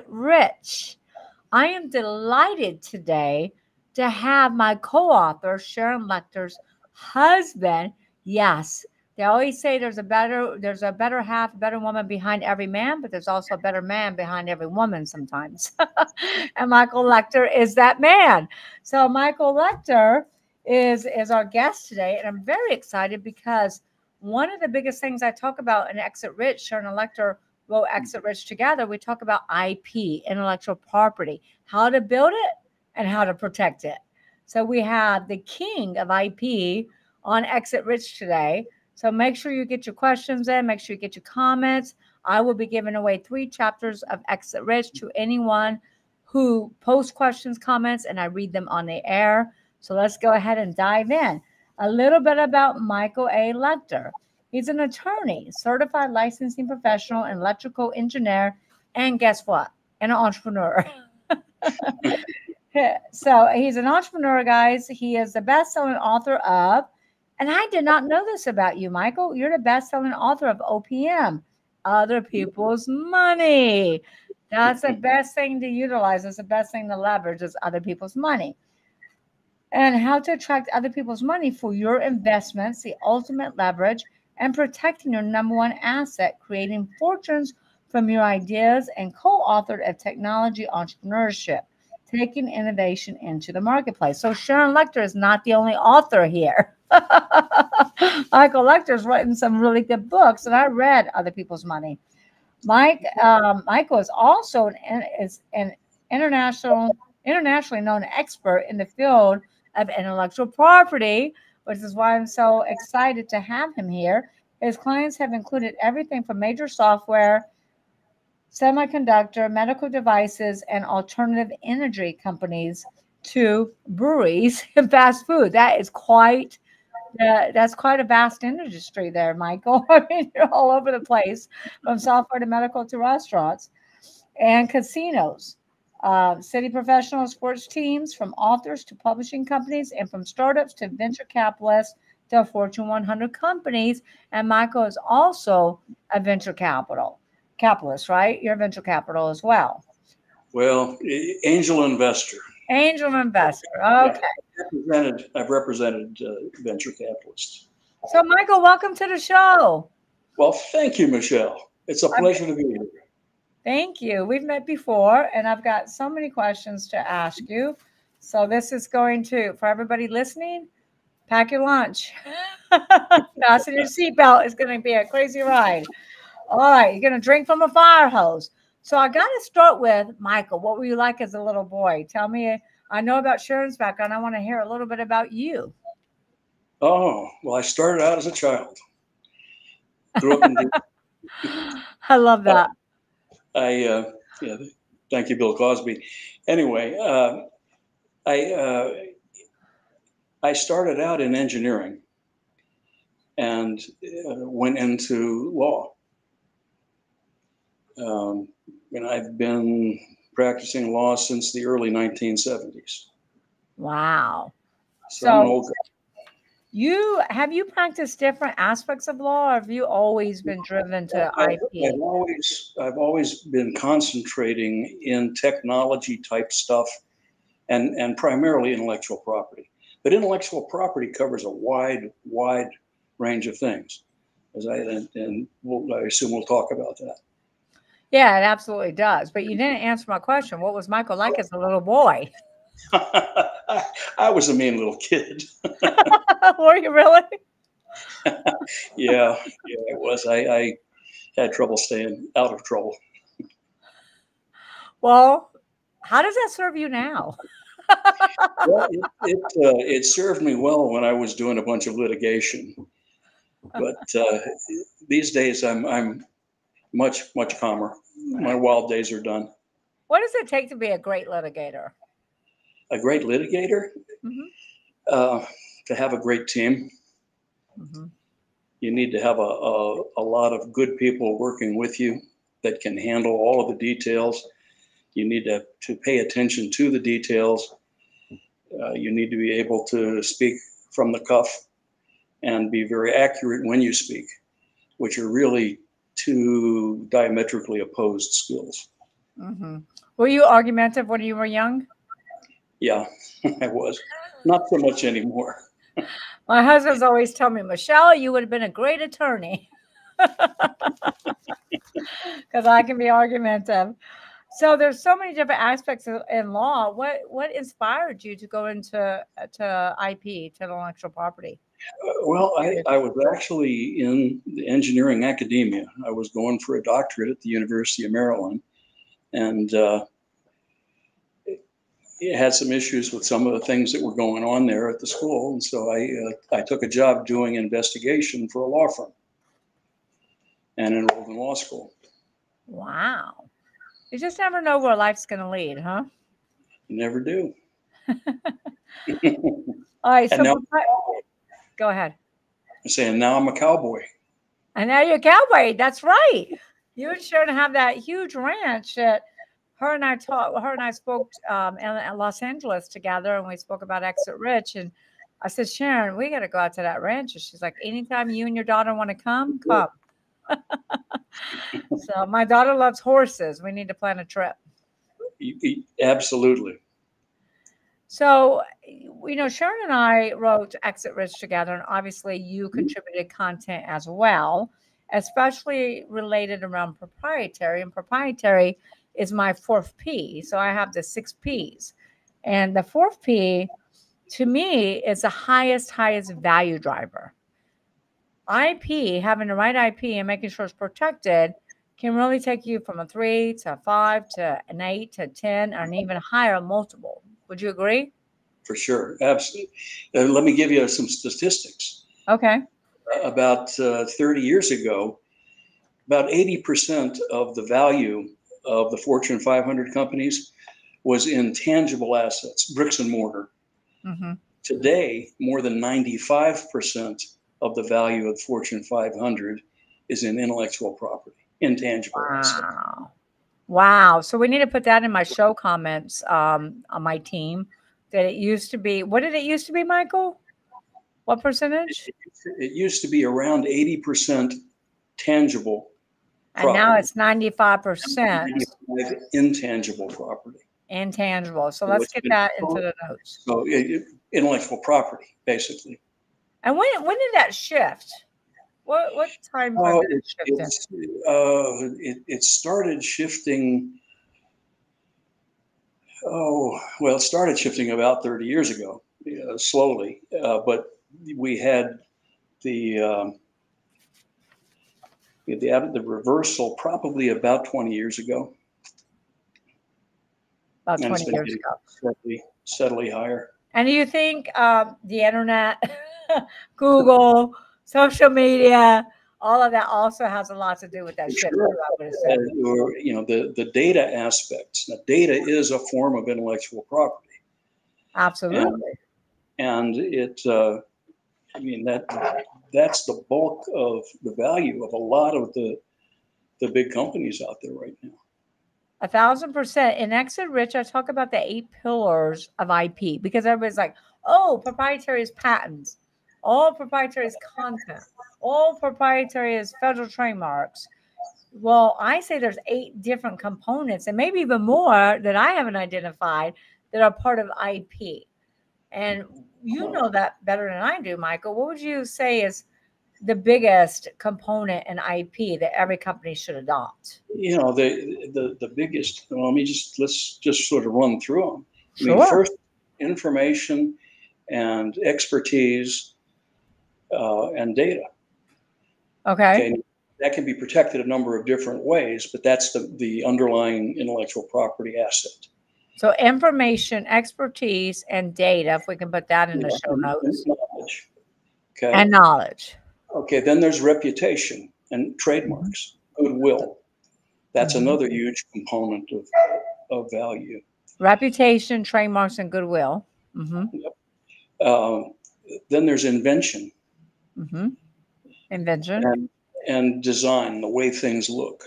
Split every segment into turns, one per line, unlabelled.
Rich. I am delighted today to have my co-author, Sharon Lecter's husband. Yes, they always say there's a better half, a better woman behind every man, but there's also a better man behind every woman sometimes. And Michael Lecter is that man. So Michael Lecter is our guest today, and I'm very excited because one of the biggest things I talk about in Exit Rich, Sharon and Lecter wrote Exit Rich together. We talk about IP, intellectual property, how to build it and how to protect it. So we have the king of IP on Exit Rich today. So make sure you get your questions in, make sure you get your comments. I will be giving away 3 chapters of Exit Rich to anyone who posts questions, comments, and I read them on the air. So let's go ahead and dive in. A little bit about Michael A. Lecter. He's an attorney, certified licensing professional, and electrical engineer, and guess what? An entrepreneur. So he's an entrepreneur, guys. He is the best-selling author of, and I did not know this about you, Michael. You're the best-selling author of OPM, Other People's Money. That's the best thing to utilize. It's the best thing to leverage is other people's money. And how to attract other people's money for your investments, the ultimate leverage, and protecting your number one asset, creating fortunes from your ideas, and co-authored a technology entrepreneurship, taking innovation into the marketplace. So Sharon Lecter is not the only author here. Michael Lecter's written some really good books, and I read Other People's Money. Michael is also an internationally known expert in the field of intellectual property, which is why I'm so excited to have him here. His clients have included everything from major software, semiconductor, medical devices, and alternative energy companies to breweries and fast food. That's quite a vast industry there, Michael. I mean, you're all over the place, from software to medical to restaurants and casinos, city professionals, sports teams, from authors to publishing companies, and from startups to venture capitalists to Fortune 100 companies. And Michael is also a venture capitalist, right? You're a venture capital as well.
Well, angel investor.
Angel investor.
Yeah,
Okay.
I've represented venture capitalists.
So, Michael, welcome to the show.
Well, thank you, Michelle. It's a pleasure to be here.
Thank you. We've met before, and I've got so many questions to ask you. So, this is going to, for everybody listening, pack your lunch, fasten your seatbelt. It's going to be a crazy ride. All right, you're going to drink from a fire hose. So, I got to start with Michael. What were you like as a little boy? Tell me. I know about Sharon's background. I want to hear a little bit about you.
Oh, well, I started out as a child. Grew up in.
I love
Uh,
that.
yeah, thank you, Bill Cosby. Anyway, I I started out in engineering and went into law. Um, and I've been practicing law since the early 1970s.
Wow.
So I'm an
So,
old guy.
you practiced different aspects of law, or have you always been driven to IP?
I've always been concentrating in technology type stuff and primarily intellectual property. But intellectual property covers a wide range of things. I assume we'll talk about that.
Yeah, it absolutely does. But you didn't answer my question. What was Michael like as a little boy?
I was a mean little kid.
Were you really?
Yeah, it was. I had trouble staying out of trouble.
Well, how does that serve you now?
Well, it served me well when I was doing a bunch of litigation, but these days I'm much calmer. My wild days are done.
What does it take to be a great litigator?
A great litigator,
Hmm.
uh, to have a great team.
Hmm.
You need to have a lot of good people working with you that can handle all of the details. You need to pay attention to the details. You need to be able to speak from the cuff and be very accurate when you speak, which are really two diametrically opposed skills.
Mm-hmm. Were you argumentative when you were young?
Yeah, I was. Not so much anymore.
My husband's always telling me, Michelle, you would have been a great attorney because I can be argumentative. So there's so many different aspects in law. What inspired you to go into to IP, to intellectual property?
Well, I was actually in the engineering academia. I was going for a doctorate at the University of Maryland, and it had some issues with some of the things that were going on there at the school. And so I took a job doing investigation for a law firm and enrolled in law school.
Wow. You just never know where life's going to lead, huh?
You never do.
All right. So
And now,
go ahead.
I'm saying now I'm a cowboy.
And now you're a cowboy. That's right. You and Sharon have that huge ranch that her and I spoke in Los Angeles together, and we spoke about Exit Rich. And I said, Sharon, we got to go out to that ranch. And she's like, anytime you and your daughter want to come. So my daughter loves horses. We need to plan a trip.
Absolutely.
So, Sharon and I wrote Exit Rich together, and obviously you contributed content as well, especially related around proprietary. And proprietary is my fourth P. So I have the 6 Ps. And the fourth P, to me, is the highest value driver. IP, having the right IP and making sure it's protected, can really take you from a 3 to a 5 to an 8 to 10 and even higher multiple. Would you agree?
For sure. Absolutely. Let me give you some statistics.
Okay.
About 30 years ago, about 80% of the value of the Fortune 500 companies was in tangible assets, bricks and mortar.
Mm-hmm.
Today, more than 95% of the value of Fortune 500 is in intellectual property, intangible assets.
Wow. So we need to put that in my show comments on my team. That it used to be, what did it used to be, Michael? What percentage?
It used to be around 80% tangible
property. And now it's 95%
intangible property.
Intangible. So let's get that into the notes.
So intellectual property, basically.
And when did that shift? What time frame did it shift in?
It started shifting. It started shifting about 30 years ago, slowly. But we had the reversal probably about 20 years ago.
About 20 years ago.
Steadily higher.
And do you think the internet, Google, social media, all of that also has a lot to do with that shift?
Sure. The data aspects. Now, data is a form of intellectual property.
Absolutely.
And that's the bulk of the value of a lot of the big companies out there right now.
1,000%. In Exit Rich, I talk about the 8 pillars of IP because everybody's like, oh, proprietary is patents. All proprietary is content. All proprietary is federal trademarks. Well, I say there's 8 different components and maybe even more that I haven't identified that are part of IP. And you know that better than I do, Michael. What would you say is the biggest component in IP that every company should adopt?
The biggest. Let's just sort of run through them.
Sure.
First, information and expertise and data.
Okay.
That can be protected a number of different ways, but that's the underlying intellectual property asset.
So information, expertise, and data, if we can put that in the show notes.
And knowledge. Okay.
And knowledge.
Okay, then there's reputation and trademarks, goodwill. That's another huge component of value.
Reputation, trademarks, and goodwill. Mm-hmm.
Yep. Then there's invention.
Mm-hmm. Invention.
And design, the way things look.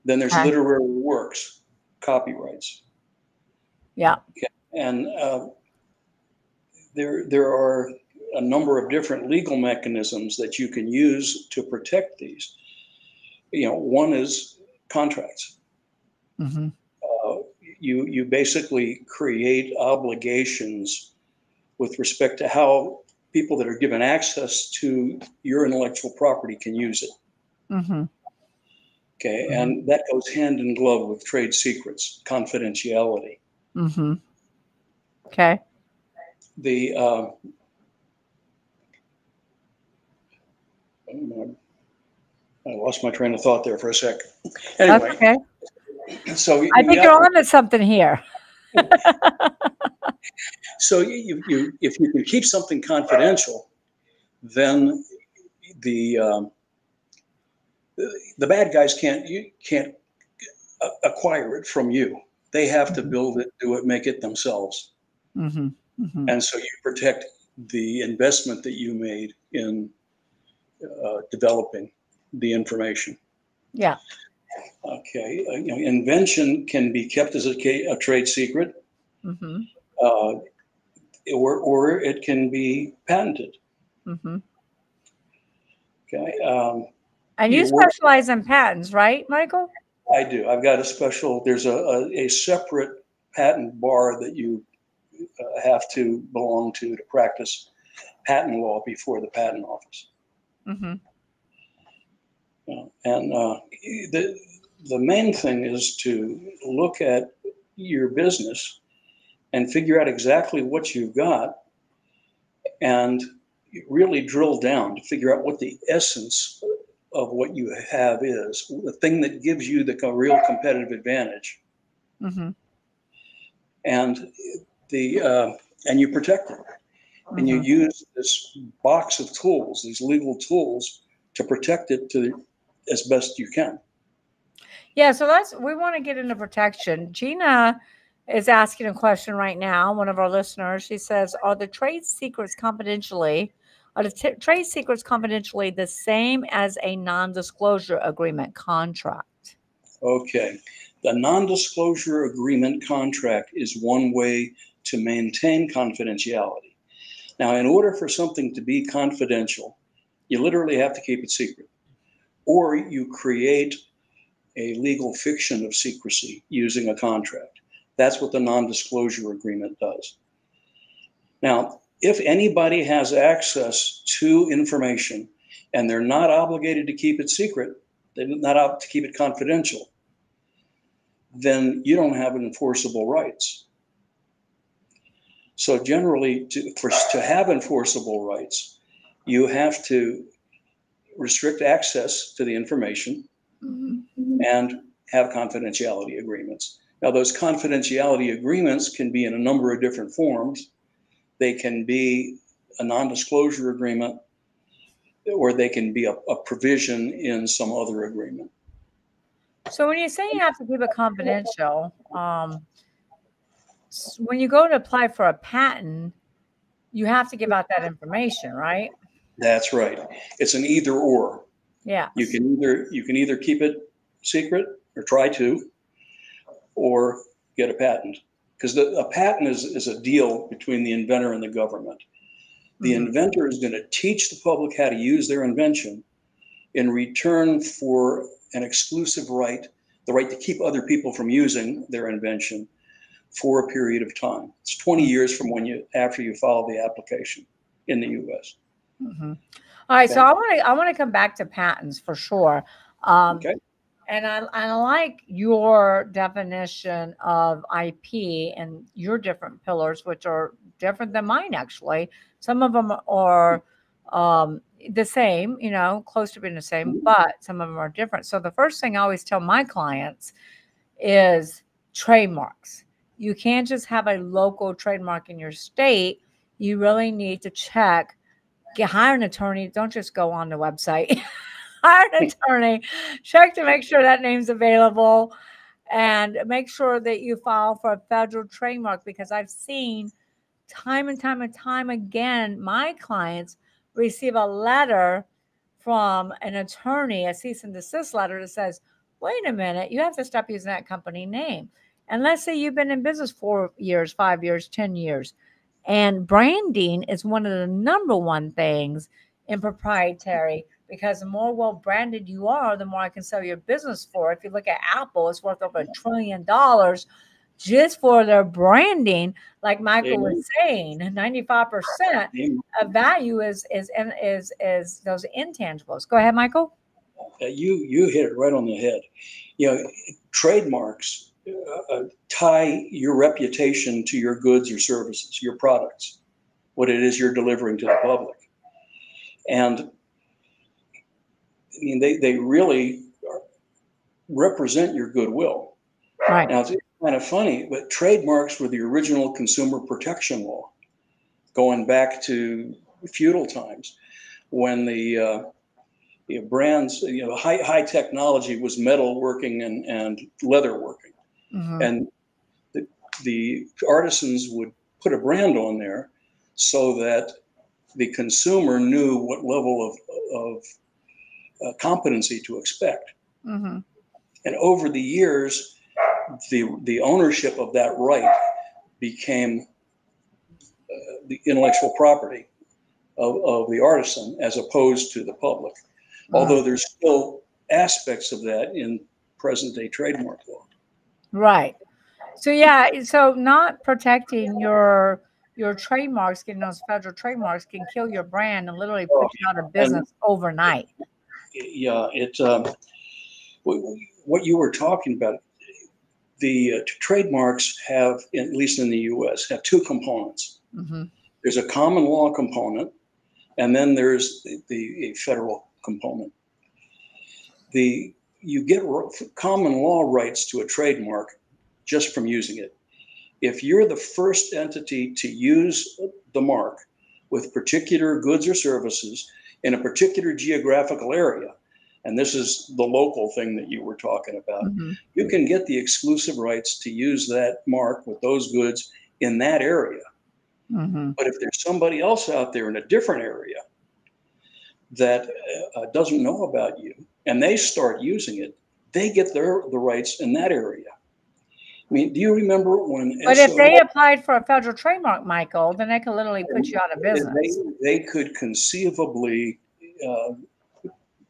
Then there's literary works, copyrights.
Yeah.
Okay. And there are a number of different legal mechanisms that you can use to protect these. One is contracts.
Mm-hmm.
you basically create obligations with respect to how people that are given access to your intellectual property can use it.
Mm-hmm.
Okay, and that goes hand in glove with trade secrets, confidentiality.
Mm-hmm. Okay.
The I lost my train of thought there for a sec. Anyway,
okay.
So
I think you're on to something here.
So if you can keep something confidential, then the bad guys can't acquire it from you. They have to build it, do it, make it themselves.
Mm-hmm. Mm-hmm.
And so you protect the investment that you made in developing the information.
Yeah.
Okay. Invention can be kept as a trade secret,
Mm-hmm.
or it can be patented.
Mm-hmm.
Okay.
And you specialize in patents, right, Michael?
I do. I've got a special. There's a separate patent bar that you have to belong to practice patent law before the patent office.
Mm-hmm.
And the main thing is to look at your business and figure out exactly what you've got, and really drill down to figure out what the essence of what you have is, the thing that gives you the real competitive advantage.
Mm-hmm.
And and you protect it.
Mm-hmm.
And you use this box of tools, these legal tools, to protect it as best you can.
Yeah, so we want to get into protection. Gina is asking a question right now, one of our listeners. She says, are the trade secrets confidentially the same as a non-disclosure agreement contract?
Okay. The non-disclosure agreement contract is one way to maintain confidentiality. Now, in order for something to be confidential, you literally have to keep it secret, or you create a legal fiction of secrecy using a contract. That's what the non-disclosure agreement does. Now, if anybody has access to information and they're not obligated to keep it secret, they're not out to keep it confidential, then you don't have enforceable rights. So generally, to have enforceable rights, you have to restrict access to the information and have confidentiality agreements. Now, those confidentiality agreements can be in a number of different forms. They can be a non-disclosure agreement, or they can be a provision in some other agreement.
So when you say you have to keep it confidential, when you go to apply for a patent, you have to give out that information, right?
That's right. It's an either or.
Yeah.
You can either keep it secret or try to, or get a patent. Because a patent is a deal between the inventor and the government. The inventor is going to teach the public how to use their invention in return for an exclusive right, the right to keep other people from using their invention for a period of time. It's 20 years from after you file the application in the U.S.
Mm-hmm. All right, okay. So I want to come back to patents for sure.
Okay.
And I like your definition of IP and your different pillars, which are different than mine, actually. Some of them are the same, close to being the same, but some of them are different. So the first thing I always tell my clients is trademarks. You can't just have a local trademark in your state. You really need to hire an attorney. Don't just go on the website. Hire an attorney, check to make sure that name's available, and make sure that you file for a federal trademark, because I've seen time and time again, my clients receive a letter from an attorney, a cease and desist letter that says, wait a minute, you have to stop using that company name. And let's say you've been in business 4 years, 5 years, 10 years. And branding is one of the number one things in proprietary, because the more well-branded you are, the more I can sell your business for. If you look at Apple, it's worth over $1 trillion just for their branding. Like Michael
Amen.
was saying, 95%
Amen.
of value is those intangibles. Go ahead, Michael.
You hit it right on the head. You know, trademarks tie your reputation to your goods or services, your products, what it is you're delivering to the public. And I mean, they really represent your goodwill.
Right.
Now, it's kind of funny, but trademarks were the original consumer protection law going back to feudal times when the brands, high technology was metal working and leather working.
Mm-hmm.
And the artisans would put a brand on there so that the consumer knew what level of competency to expect.
Mm-hmm.
And over the years, the ownership of that right became the intellectual property of the artisan as opposed to the public. Although there's still aspects of that in present day trademark law.
Right. So yeah, so not protecting your trademarks, getting those federal trademarks can kill your brand and literally put you out of business overnight.
Yeah, what you were talking about, the trademarks have, at least in the U.S., have two components.
Mm-hmm.
There's a common law component, and then there's the federal component. You get common law rights to a trademark just from using it. If you're the first entity to use the mark with particular goods or services in a particular geographical area, and this is the local thing that you were talking about,
Mm-hmm.
you can get the exclusive rights to use that mark with those goods in that area.
Mm-hmm.
But if there's somebody else out there in a different area that doesn't know about you and they start using it, they get the rights in that area. I mean, do you remember when?
But if they applied for a federal trademark, Michael, then they could literally put you out of business.
They could conceivably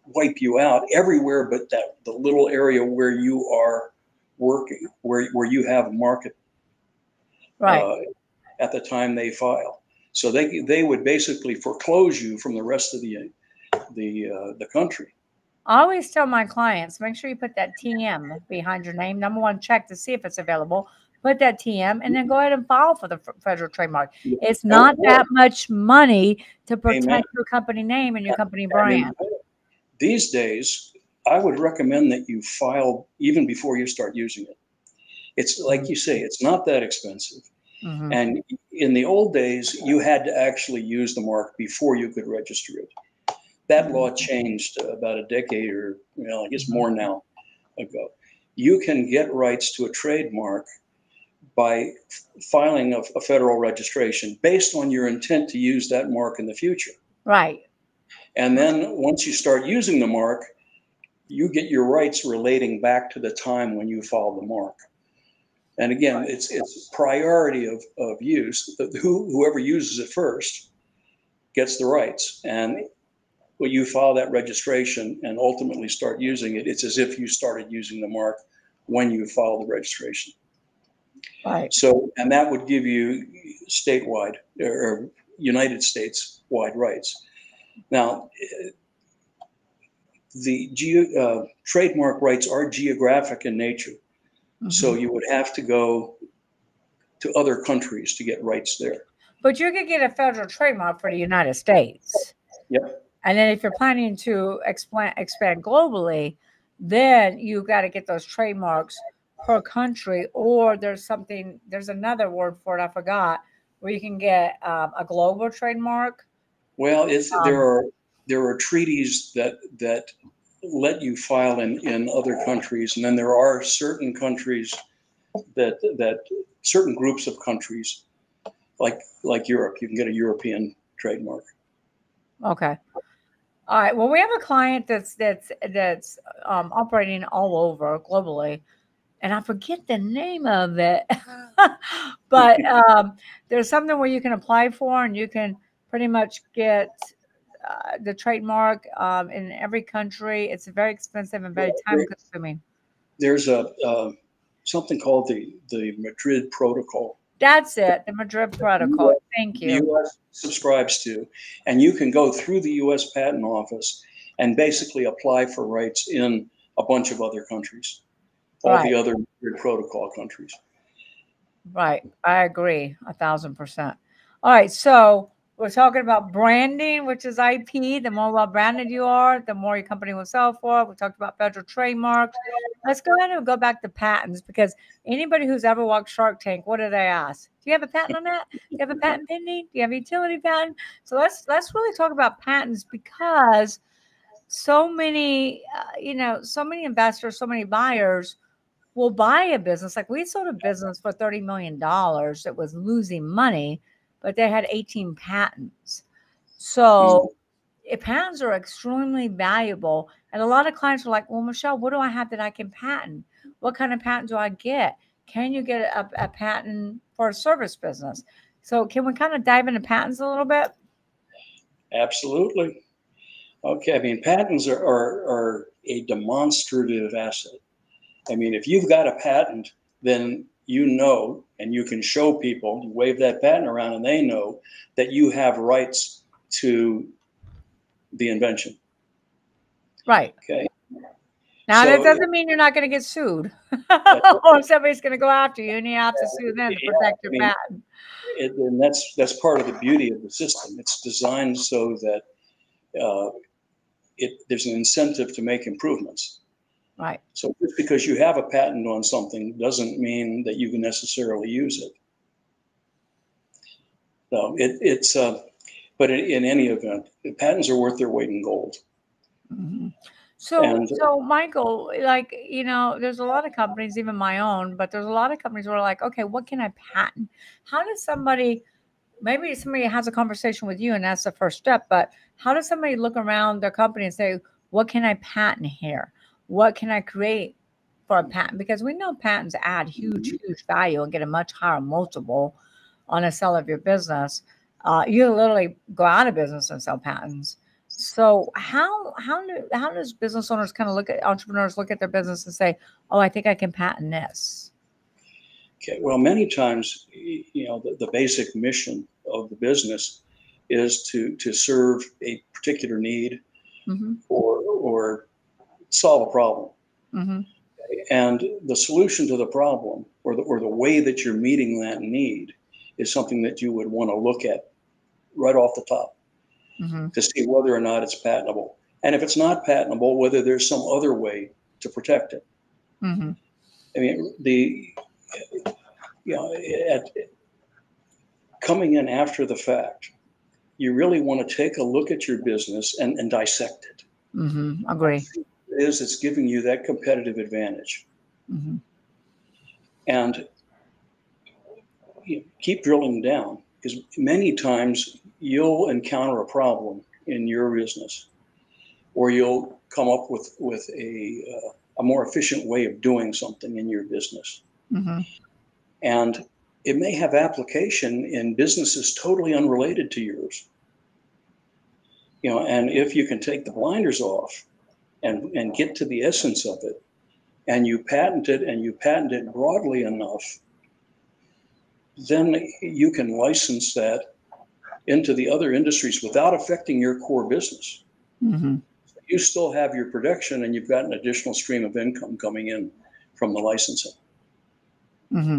wipe you out everywhere but the little area where you are working, where you have a market.
Right.
At the time they file. So they would basically foreclose you from the rest of the country.
I always tell my clients, make sure you put that TM behind your name. Number one, check to see if it's available. Put that TM and then go ahead and file for the federal trademark. It's not that much money to protect your company name and your company brand.
These days, I would recommend that you file even before you start using it. It's like you say, it's not that expensive.
Mm-hmm.
And in the old days, you had to actually use the mark before you could register it. That law changed about a decade or, I guess more now ago. You can get rights to a trademark by filing a federal registration based on your intent to use that mark in the future.
Right.
And then once you start using the mark, you get your rights relating back to the time when you filed the mark. And again, it's priority of use. Whoever uses it first gets the rights. And when you file that registration and ultimately start using it, it's as if you started using the mark when you filed the registration.
Right.
So, and that would give you statewide or United States wide rights. Now, the trademark rights are geographic in nature. Mm-hmm. So you would have to go to other countries to get rights there.
But you could get a federal trademark for the United States.
Yep.
And then if you're planning to expand globally, then you got to get those trademarks per country, or there's another word for it, I forgot, where you can get a global trademark.
Well, there are treaties that let you file in other countries, and then there are certain countries that certain groups of countries, like Europe, you can get a European trademark.
Okay. All right. Well, we have a client that's operating all over globally, and I forget the name of it, but there's something where you can apply for, and you can pretty much get the trademark in every country. It's very expensive and very time consuming.
There's something called the Madrid Protocol.
That's it, the Madrid Protocol. Thank
The
you.
U.S. subscribes to, and you can go through the U.S. Patent Office and basically apply for rights in a bunch of other countries, all the other Madrid Protocol countries.
Right. I agree 1,000%. All right. So we're talking about branding, which is IP. The more well branded you are, the more your company will sell for. We talked about federal trademarks. Let's go ahead and go back to patents, because anybody who's ever walked Shark Tank, what do they ask? Do you have a patent on that? Do you have a patent pending? Do you have a utility patent? So let's really talk about patents, because so many, so many investors, so many buyers will buy a business. Like, we sold a business for $30 million that was losing money, but they had 18 patents. So patents are extremely valuable. And a lot of clients are like, well, Michelle, what do I have that I can patent? What kind of patent do I get? Can you get a patent for a service business? So can we kind of dive into patents a little bit?
Absolutely. Okay. I mean, patents are a demonstrative asset. I mean, if you've got a patent, then you know, and you can show people, you wave that patent around and they know that you have rights to the invention.
Right.
Okay.
Now,
So,
that doesn't mean you're not going to get sued or somebody's going to go after you and you have to sue them to protect your patent.
And that's part of the beauty of the system. It's designed so that there's an incentive to make improvements.
Right.
So just because you have a patent on something doesn't mean that you can necessarily use it. So but in any event, patents are worth their weight in gold.
Mm-hmm. So Michael, like, there's a lot of companies, even my own, but there's a lot of companies who are like, okay, what can I patent? How does maybe somebody has a conversation with you and that's the first step, but how does somebody look around their company and say, what can I patent here? What can I create for a patent? Because we know patents add huge value and get a much higher multiple on a sale of your business. You literally go out of business and sell patents. So how does business owners kind of entrepreneurs look at their business and say, oh, I think I can patent this?
Okay. Well, many times, the basic mission of the business is to serve a particular need or solve a problem.
Mm-hmm.
And the solution to the problem, or the way that you're meeting that need, is something that you would want to look at right off the top to see whether or not it's patentable. And if it's not patentable, whether there's some other way to protect it.
Mm-hmm.
I mean, coming in after the fact, you really want to take a look at your business and dissect it.
Mm-hmm. Agree.
It's giving you that competitive advantage.
Mm-hmm.
And keep drilling down, because many times you'll encounter a problem in your business, or you'll come up with a more efficient way of doing something in your business.
Mm-hmm.
And it may have application in businesses totally unrelated to yours. And if you can take the blinders off and get to the essence of it, and you patent it broadly enough, then you can license that into the other industries without affecting your core business.
Mm-hmm.
So you still have your production, and you've got an additional stream of income coming in from the licensing.
Mm-hmm.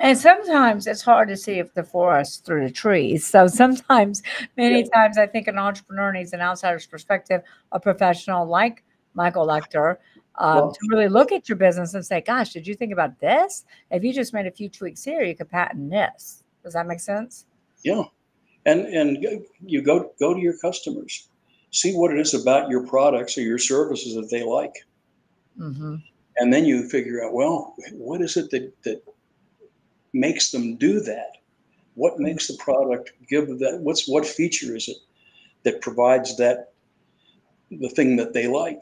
And sometimes it's hard to see if the forest through the trees. So many times, I think an entrepreneur needs an outsider's perspective, a professional like Michael Lecter, to really look at your business and say, gosh, did you think about this? If you just made a few tweaks here, you could patent this. Does that make sense?
Yeah. And you go to your customers, see what it is about your products or your services that they like.
Mm-hmm.
And then you figure out, well, what is it that makes them do that? What makes the product give that? What feature is it that provides the thing that they like?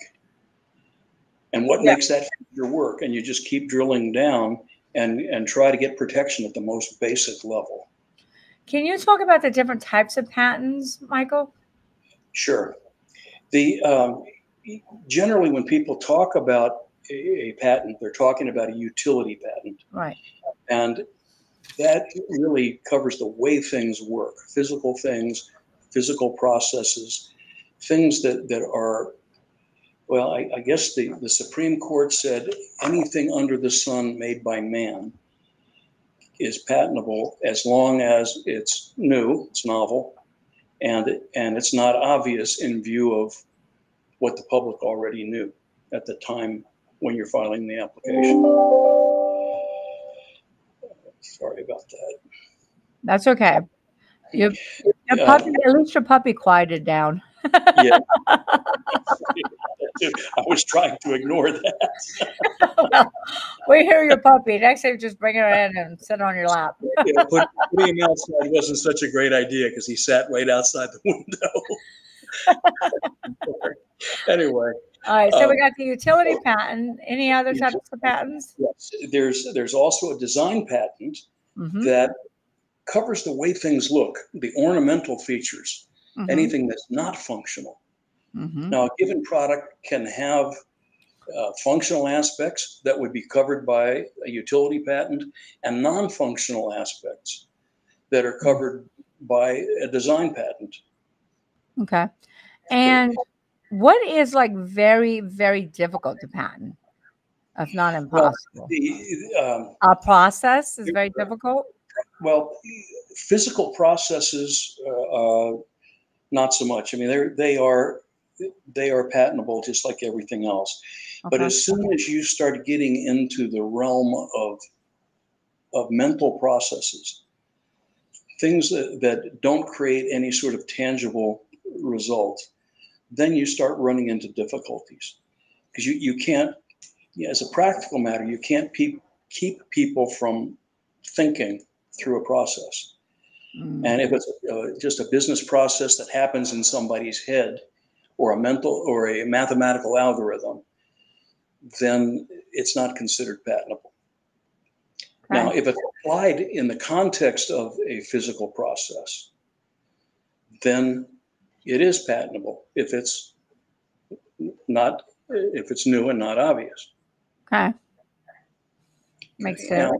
And what makes that feature work? And you just keep drilling down and try to get protection at the most basic level.
Can you talk about the different types of patents, Michael?
Sure. Generally, when people talk about a patent, they're talking about a utility patent.
Right.
And that really covers the way things work, physical things, physical processes, things that are, well, I guess the Supreme Court said anything under the sun made by man is patentable as long as it's new, it's novel, and it's not obvious in view of what the public already knew at the time when you're filing the application. Sorry about that.
That's okay. Your puppy, at least your puppy quieted down.
Yeah. I was trying to ignore that.
Well, we hear your puppy. Next time, just bring her in and sit on your lap.
Yeah, putting him outside wasn't such a great idea because he sat right outside the window. Anyway.
All right, so we got the utility patent. Any other types of patents?
Yes, there's also a design patent that covers the way things look, the ornamental features, anything that's not functional. Now, a given product can have functional aspects that would be covered by a utility patent and non-functional aspects that are covered by a design patent.
Okay. And what is like very, very difficult to patent, if not impossible?
Well,
a process is very difficult?
Well, physical processes, not so much. I mean, they are patentable just like everything else. Okay. But as soon as you start getting into the realm of mental processes, things that don't create any sort of tangible result, then you start running into difficulties. Because you can't, as a practical matter, you can't keep people from thinking through a process. And if it's just a business process that happens in somebody's head, or a mathematical algorithm, then it's not considered patentable. Okay. Now, if it's applied in the context of a physical process, then it is patentable if it's new and not obvious.
Okay. Makes sense.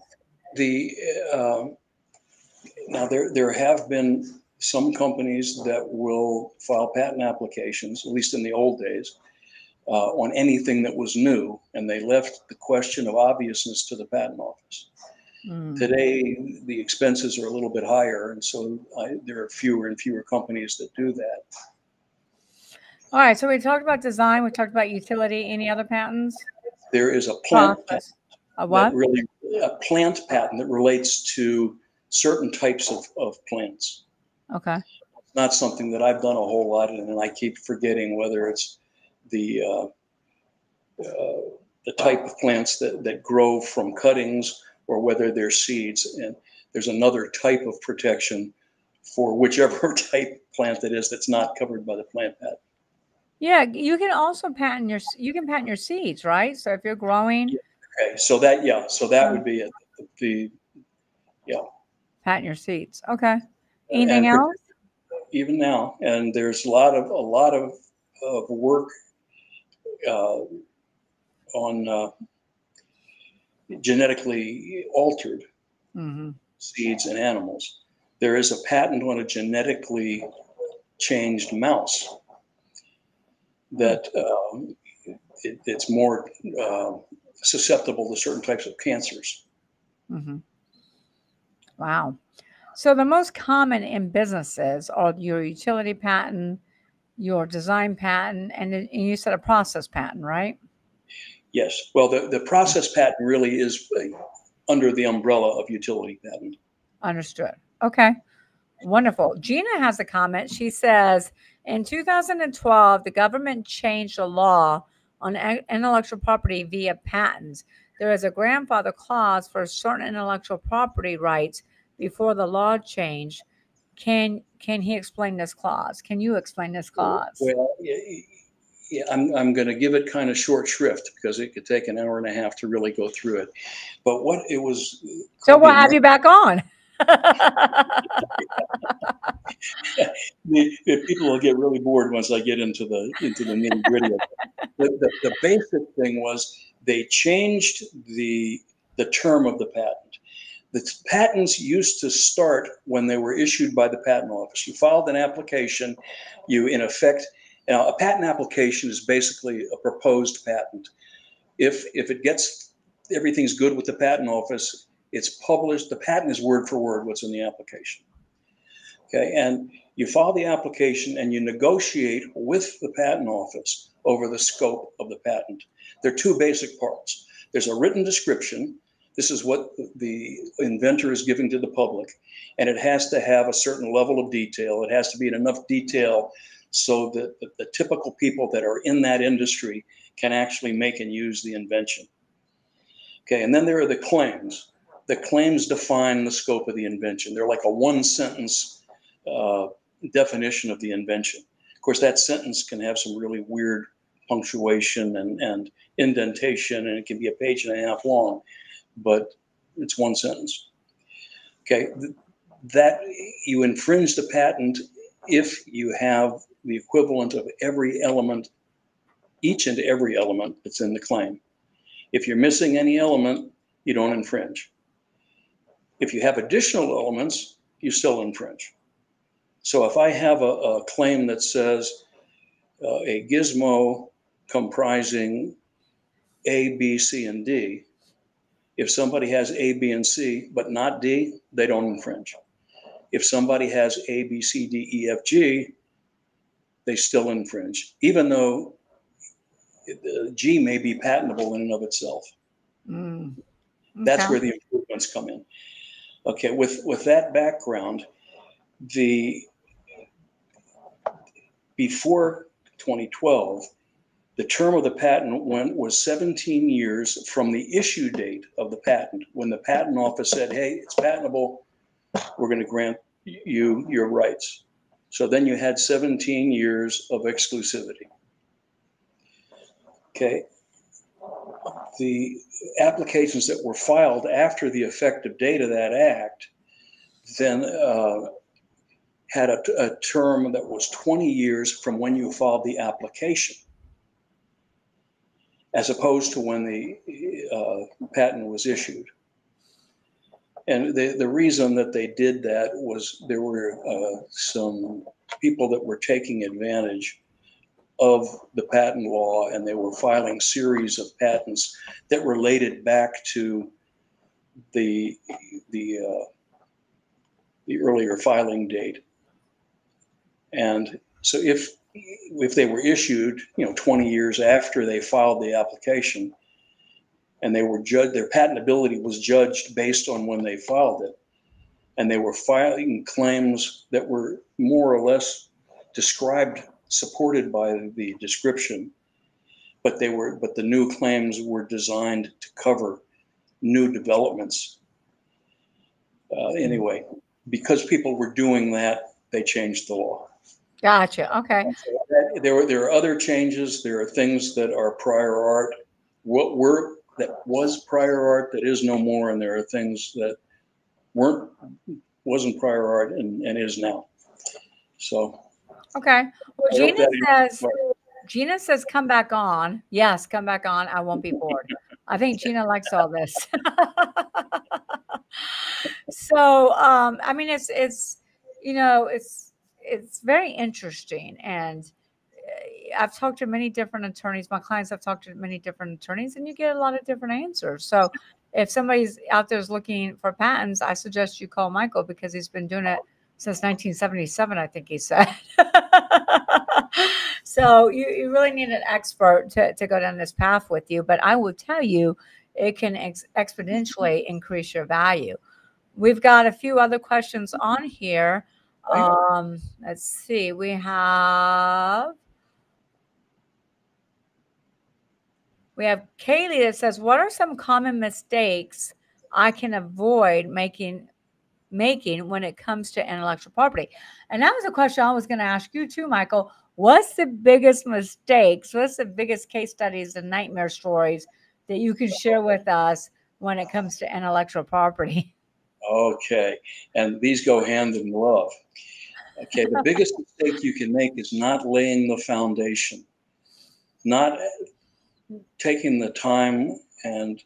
Now there have been some companies that will file patent applications, at least in the old days, on anything that was new, and they left the question of obviousness to the patent office. Today, the expenses are a little bit higher, and so there are fewer and fewer companies that do that.
All right, so we talked about design, we talked about utility. Any other patents?
There is a plant patent.
A what?
A plant patent that relates to certain types of plants.
Okay.
It's not something that I've done a whole lot in, and I keep forgetting whether it's the type of plants that grow from cuttings or whether they're seeds. And there's another type of protection for whichever type plant it is that's not covered by the plant patent.
Yeah, you can also patent your seeds, right? So if you're growing.
Okay, so that would be it.
Patent your seeds. Okay. Anything else?
Even now, and there's a lot of work on genetically altered seeds and animals. There is a patent on a genetically changed mouse that it's more susceptible to certain types of cancers.
Wow. So the most common in businesses are your utility patent, your design patent, and you said a process patent, right?
Yes. Well, the process patent really is under the umbrella of utility patent.
Understood. Okay. Wonderful. Gina has a comment. She says, in 2012, the government changed the law on intellectual property via patents. There is a grandfather clause for certain intellectual property rights before the law changed. Can he explain this clause? Can you explain this clause?
Well, yeah, I'm going to give it kind of short shrift because it could take an hour and a half to really go through it. But what it was.
So we'll have you back on.
People will get really bored once I get into the nitty gritty of it. The basic thing was they changed the term of the patent. The patents used to start when they were issued by the patent office. You filed an application, you in effect, a patent application is basically a proposed patent. If it gets, everything's good with the patent office, it's published, the patent is word for word what's in the application. Okay, and you file the application and you negotiate with the patent office over the scope of the patent. There are two basic parts. There's a written description. This is what the inventor is giving to the public, and it has to have a certain level of detail. It has to be in enough detail so that the typical people that are in that industry can actually make and use the invention. Okay, and then there are the claims. The claims define the scope of the invention. They're like a one-sentence definition of the invention. Of course, that sentence can have some really weird punctuation and indentation, and it can be a page and a half long, but it's one sentence. Okay, that you infringe the patent if you have the equivalent of every element, each and every element that's in the claim. If you're missing any element, you don't infringe. If you have additional elements, you still infringe. So if I have a claim that says a gizmo comprising A, B, C, and D, if somebody has A, B, and C, but not D, they don't infringe. If somebody has A, B, C, D, E, F, G, they still infringe, even though G may be patentable in and of itself.
Okay.
That's where the improvements come in. Okay, with that background, before 2012, the term of the patent was 17 years from the issue date of the patent, when the patent office said, hey, it's patentable, we're going to grant you your rights. So then you had 17 years of exclusivity. Okay. The applications that were filed after the effective date of that act then had a term that was 20 years from when you filed the application, as opposed to when the patent was issued. And the reason that they did that was there were some people that were taking advantage of the patent law, and they were filing series of patents that related back to the earlier filing date. And so if they were issued, 20 years after they filed the application, and they were judged, their patentability was judged based on when they filed it, and they were filing claims that were more or less described, supported by the description, but the new claims were designed to cover new developments. Anyway, because people were doing that, they changed the law.
Gotcha. Okay.
There are other changes. There are things that are prior art. That was prior art that is no more, and there are things that wasn't prior art and is now. So.
Okay. Well, Gina says, come back on. Yes, come back on. I won't be bored. I think Gina likes all this. So, I mean, it's very interesting. And I've talked to many different attorneys. My clients have talked to many different attorneys, and you get a lot of different answers. So if somebody's out there is looking for patents, I suggest you call Michael, because he's been doing it since 1977, I think he said. So you really need an expert to go down this path with you. But I will tell you, it can exponentially increase your value. We've got a few other questions on here. Let's see. We have Kaylee that says, what are some common mistakes I can avoid making when it comes to intellectual property? And that was a question I was going to ask you too, Michael. What's the biggest mistakes? What's the biggest case studies and nightmare stories that you can share with us when it comes to intellectual property?
Okay. And these go hand in glove. Okay. The biggest mistake you can make is not laying the foundation. taking the time and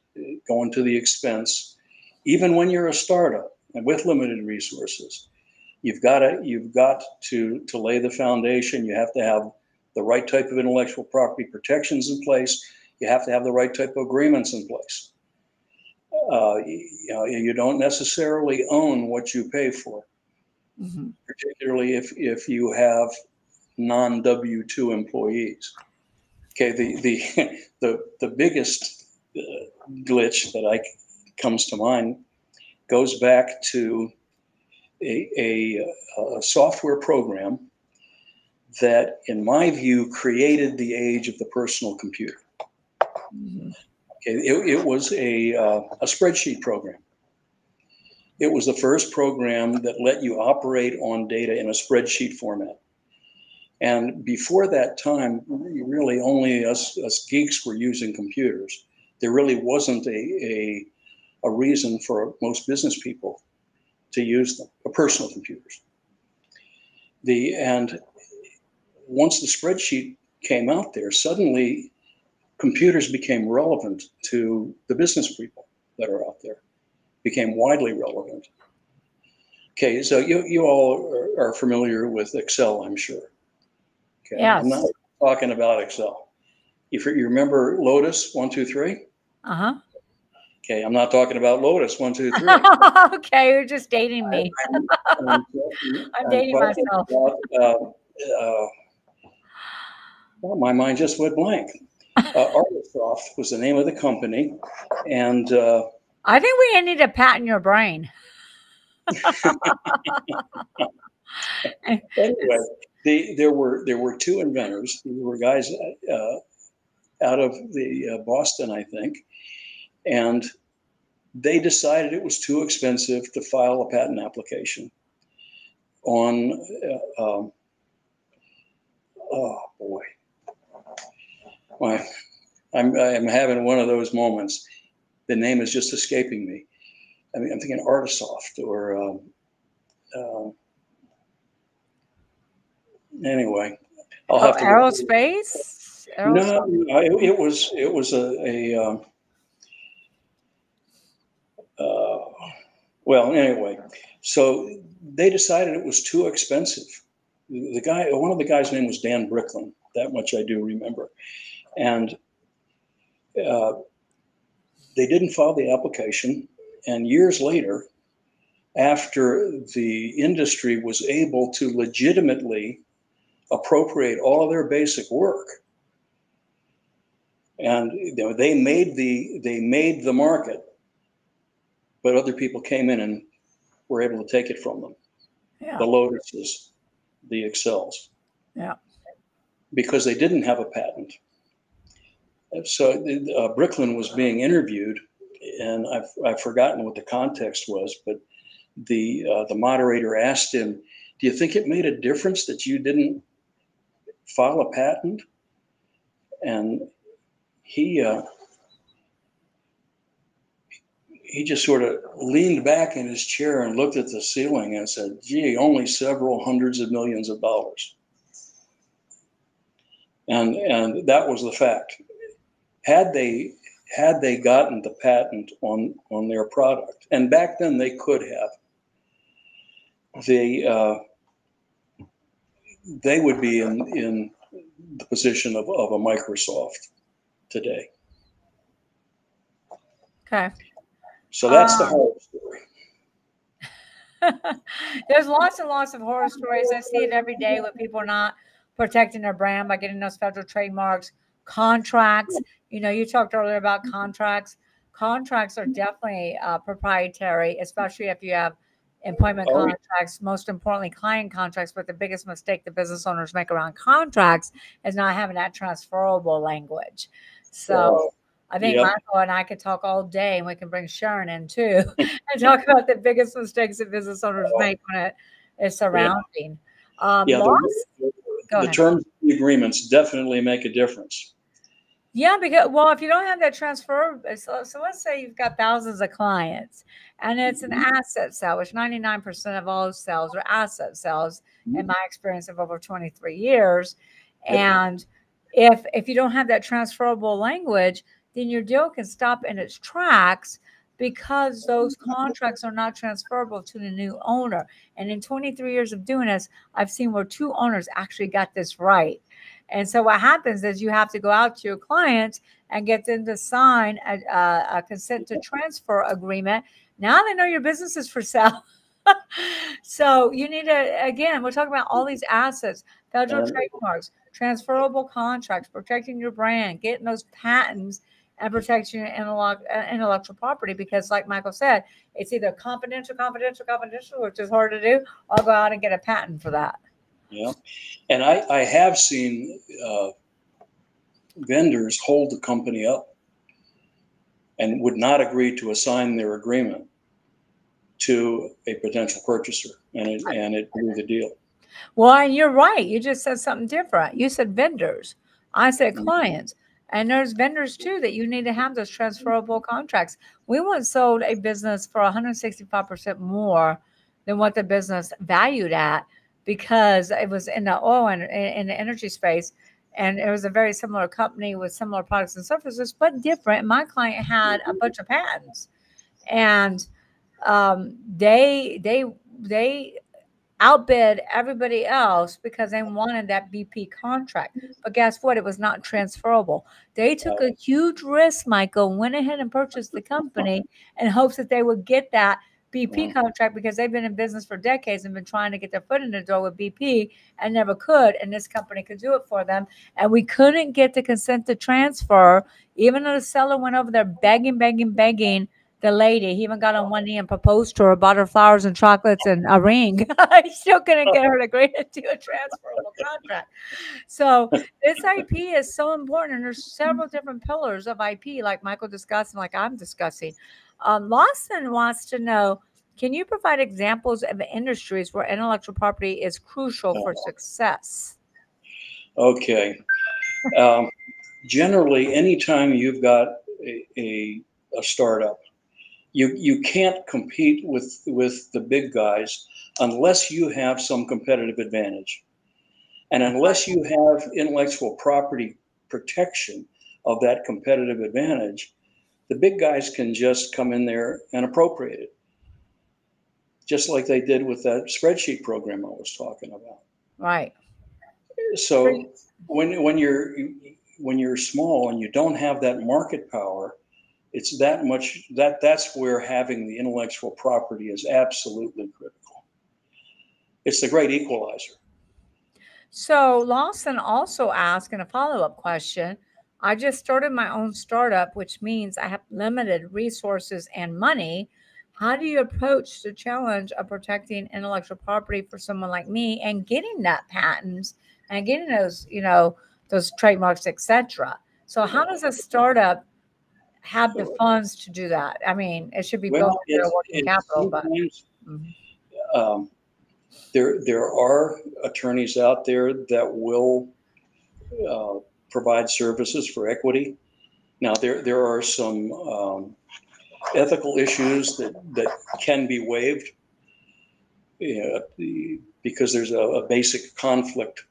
going to the expense, even when you're a startup and with limited resources, you've got to lay the foundation. You have to have the right type of intellectual property protections in place. You have to have the right type of agreements in place. You don't necessarily own what you pay for, particularly if you have non-W-2 employees. Okay, the biggest glitch that comes to mind goes back to a software program that, in my view, created the age of the personal computer. Okay, it was a spreadsheet program. It was the first program that let you operate on data in a spreadsheet format. And before that time, really only us geeks were using computers. There really wasn't a reason for most business people to use them, personal computers. And once the spreadsheet came out there, suddenly computers became relevant to the business people that are out there, became widely relevant. Okay, so you all are familiar with Excel, I'm sure. Okay,
yes.
I'm not talking about Excel. You remember Lotus 1, 2, 3?
Uh-huh.
Okay, I'm not talking about Lotus 1, 2, 3.
Okay, you're just dating me. I'm dating myself.
Well, my mind just went blank. Artisoft was the name of the company, and
I think we need to patent your brain.
Anyway, there were two inventors. There were guys out of Boston, I think, and they decided it was too expensive to file a patent application on. Oh boy, I'm having one of those moments. The name is just escaping me. I mean, I'm thinking Artisoft or. Anyway, I'll have to.
Aerospace?
No, it was a well, anyway, so they decided it was too expensive. One of the guys' name was Dan Bricklin. That much I do remember, and they didn't file the application. And years later, after the industry was able to legitimately appropriate all of their basic work, and they made the market, but other people came in and were able to take it from them.
Yeah.
The Lotuses, the Excels.
Yeah.
Because they didn't have a patent. So Bricklin was being interviewed, and I've forgotten what the context was, but the moderator asked him, "Do you think it made a difference that you didn't file a patent?" And he just sort of leaned back in his chair and looked at the ceiling and said, "Gee, only several hundreds of millions of dollars." And that was the fact. Had they gotten the patent on their product, and back then they could have, they would be in the position of a Microsoft today.
Okay.
So that's the horror story.
There's lots and lots of horror stories. I see it every day with people not protecting their brand by getting those federal trademarks, contracts. You talked earlier about contracts. Contracts are definitely proprietary, especially if you have employment contracts, most importantly, client contracts. But the biggest mistake the business owners make around contracts is not having that transferable language. So I think Michael and I could talk all day, and we can bring Sharon in too and talk about the biggest mistakes that business owners make when it is surrounding.
The terms of the agreements definitely make a difference.
Yeah, because if you don't have that transfer, so let's say you've got thousands of clients, and it's an asset sale, which 99% of all sales are asset sales, in my experience of over 23 years, and if you don't have that transferable language, then your deal can stop in its tracks because those contracts are not transferable to the new owner. And in 23 years of doing this, I've seen where two owners actually got this right. And so what happens is you have to go out to your clients and get them to sign a consent to transfer agreement. Now they know your business is for sale. So you need to, again, we're talking about all these assets, federal trademarks, transferable contracts, protecting your brand, getting those patents, and protecting your intellectual property. Because like Michael said, it's either confidential, which is hard to do, or go out and get a patent for that.
Yeah. And I have seen vendors hold the company up and would not agree to assign their agreement to a potential purchaser, and it blew the deal.
Well, and you're right. You just said something different. You said vendors. I said clients. And there's vendors too that you need to have those transferable contracts. We once sold a business for 165% more than what the business valued at, because it was in the oil and in the energy space. And it was a very similar company with similar products and services, but different. My client had a bunch of patents, and they outbid everybody else because they wanted that BP contract. But guess what? It was not transferable. They took a huge risk, Michael, went ahead and purchased the company in hopes that they would get that BP contract, because they've been in business for decades and been trying to get their foot in the door with BP and never could. And this company could do it for them. And we couldn't get the consent to transfer, even though the seller went over there begging the lady. He even got on one knee and proposed to her, bought her flowers and chocolates and a ring. He still couldn't get her to agree to do a transferable contract. So this IP is so important, and there's several different pillars of IP, like Michael discussed and like I'm discussing. Lawson wants to know, can you provide examples of industries where intellectual property is crucial for success?
Okay. Generally, anytime you've got a startup, you can't compete with the big guys unless you have some competitive advantage. And unless you have intellectual property protection of that competitive advantage, the big guys can just come in there and appropriate it, just like they did with that spreadsheet program I was talking about.
Right.
So when you're small and you don't have that market power, it's that's where having the intellectual property is absolutely critical. It's the great equalizer.
So Lawson also asked in a follow-up question, I just started my own startup, which means I have limited resources and money. How do you approach the challenge of protecting intellectual property for someone like me and getting that patents and getting those, those trademarks, etc.? So how does a startup have the funds to do that? I mean, it should be built into their working capital, but
there are attorneys out there that will provide services for equity. Now there are some ethical issues that can be waived, because there's a basic conflict,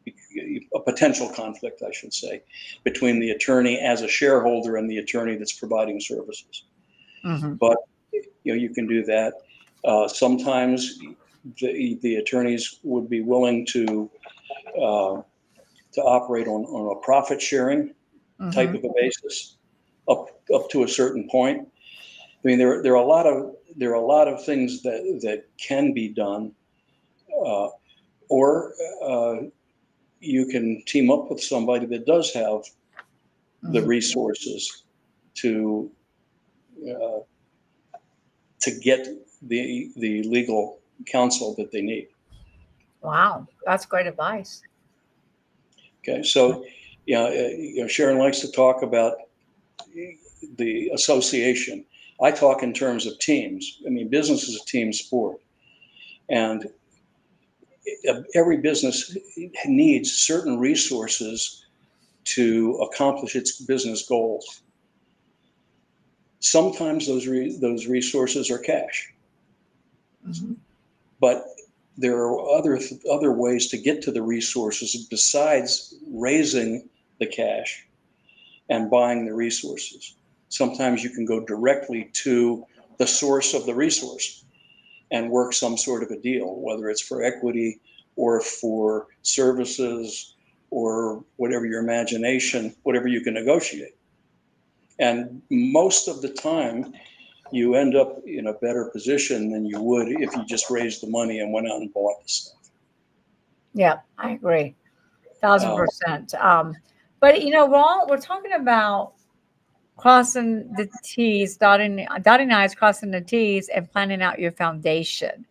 a potential conflict, I should say, between the attorney as a shareholder and the attorney that's providing services. But you can do that. Sometimes the attorneys would be willing to operate on a profit sharing type of a basis up to a certain point. I mean, there are a lot of things that can be done, or you can team up with somebody that does have the resources to get the legal counsel that they need.
Wow, that's great advice.
Okay, so Sharon likes to talk about the association. I talk in terms of teams. I mean, business is a team sport, and every business needs certain resources to accomplish its business goals. Sometimes those resources are cash, but there are other ways to get to the resources besides raising the cash and buying the resources. Sometimes you can go directly to the source of the resource and work some sort of a deal, whether it's for equity or for services or whatever your imagination, whatever you can negotiate. And most of the time, you end up in a better position than you would if you just raised the money and went out and bought the stuff.
Yeah, I agree. 1,000%. But you know, we're talking about crossing the T's, dotting I's, crossing the T's, and planning out your foundation.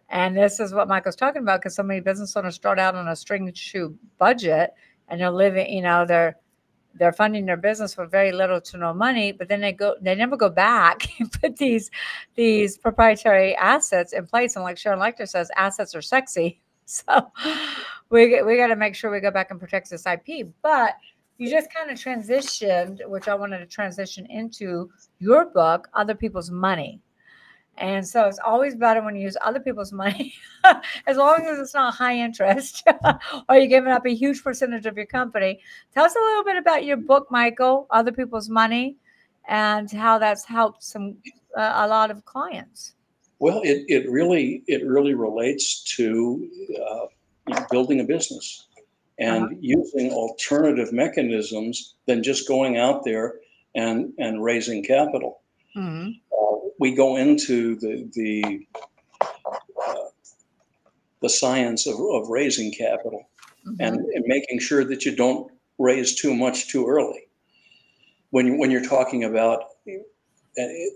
And this is what Michael's talking about, because so many business owners start out on a string shoe budget, and they're living, you know, they're funding their business with very little to no money, but then they never go back and put these proprietary assets in place. And like Sharon Lechter says, assets are sexy. So we got to make sure we go back and protect this IP. But you just kind of transitioned, which I wanted to transition into your book, Other People's Money. And so it's always better when you use other people's money, as long as it's not high interest or you're giving up a huge percentage of your company. Tell us a little bit about your book, Michael, Other People's Money, and how that's helped a lot of clients.
Well, it really relates to building a business and using alternative mechanisms than just going out there and raising capital. Mm-hmm. We go into the science of raising capital, mm-hmm. and making sure that you don't raise too much too early when you're talking about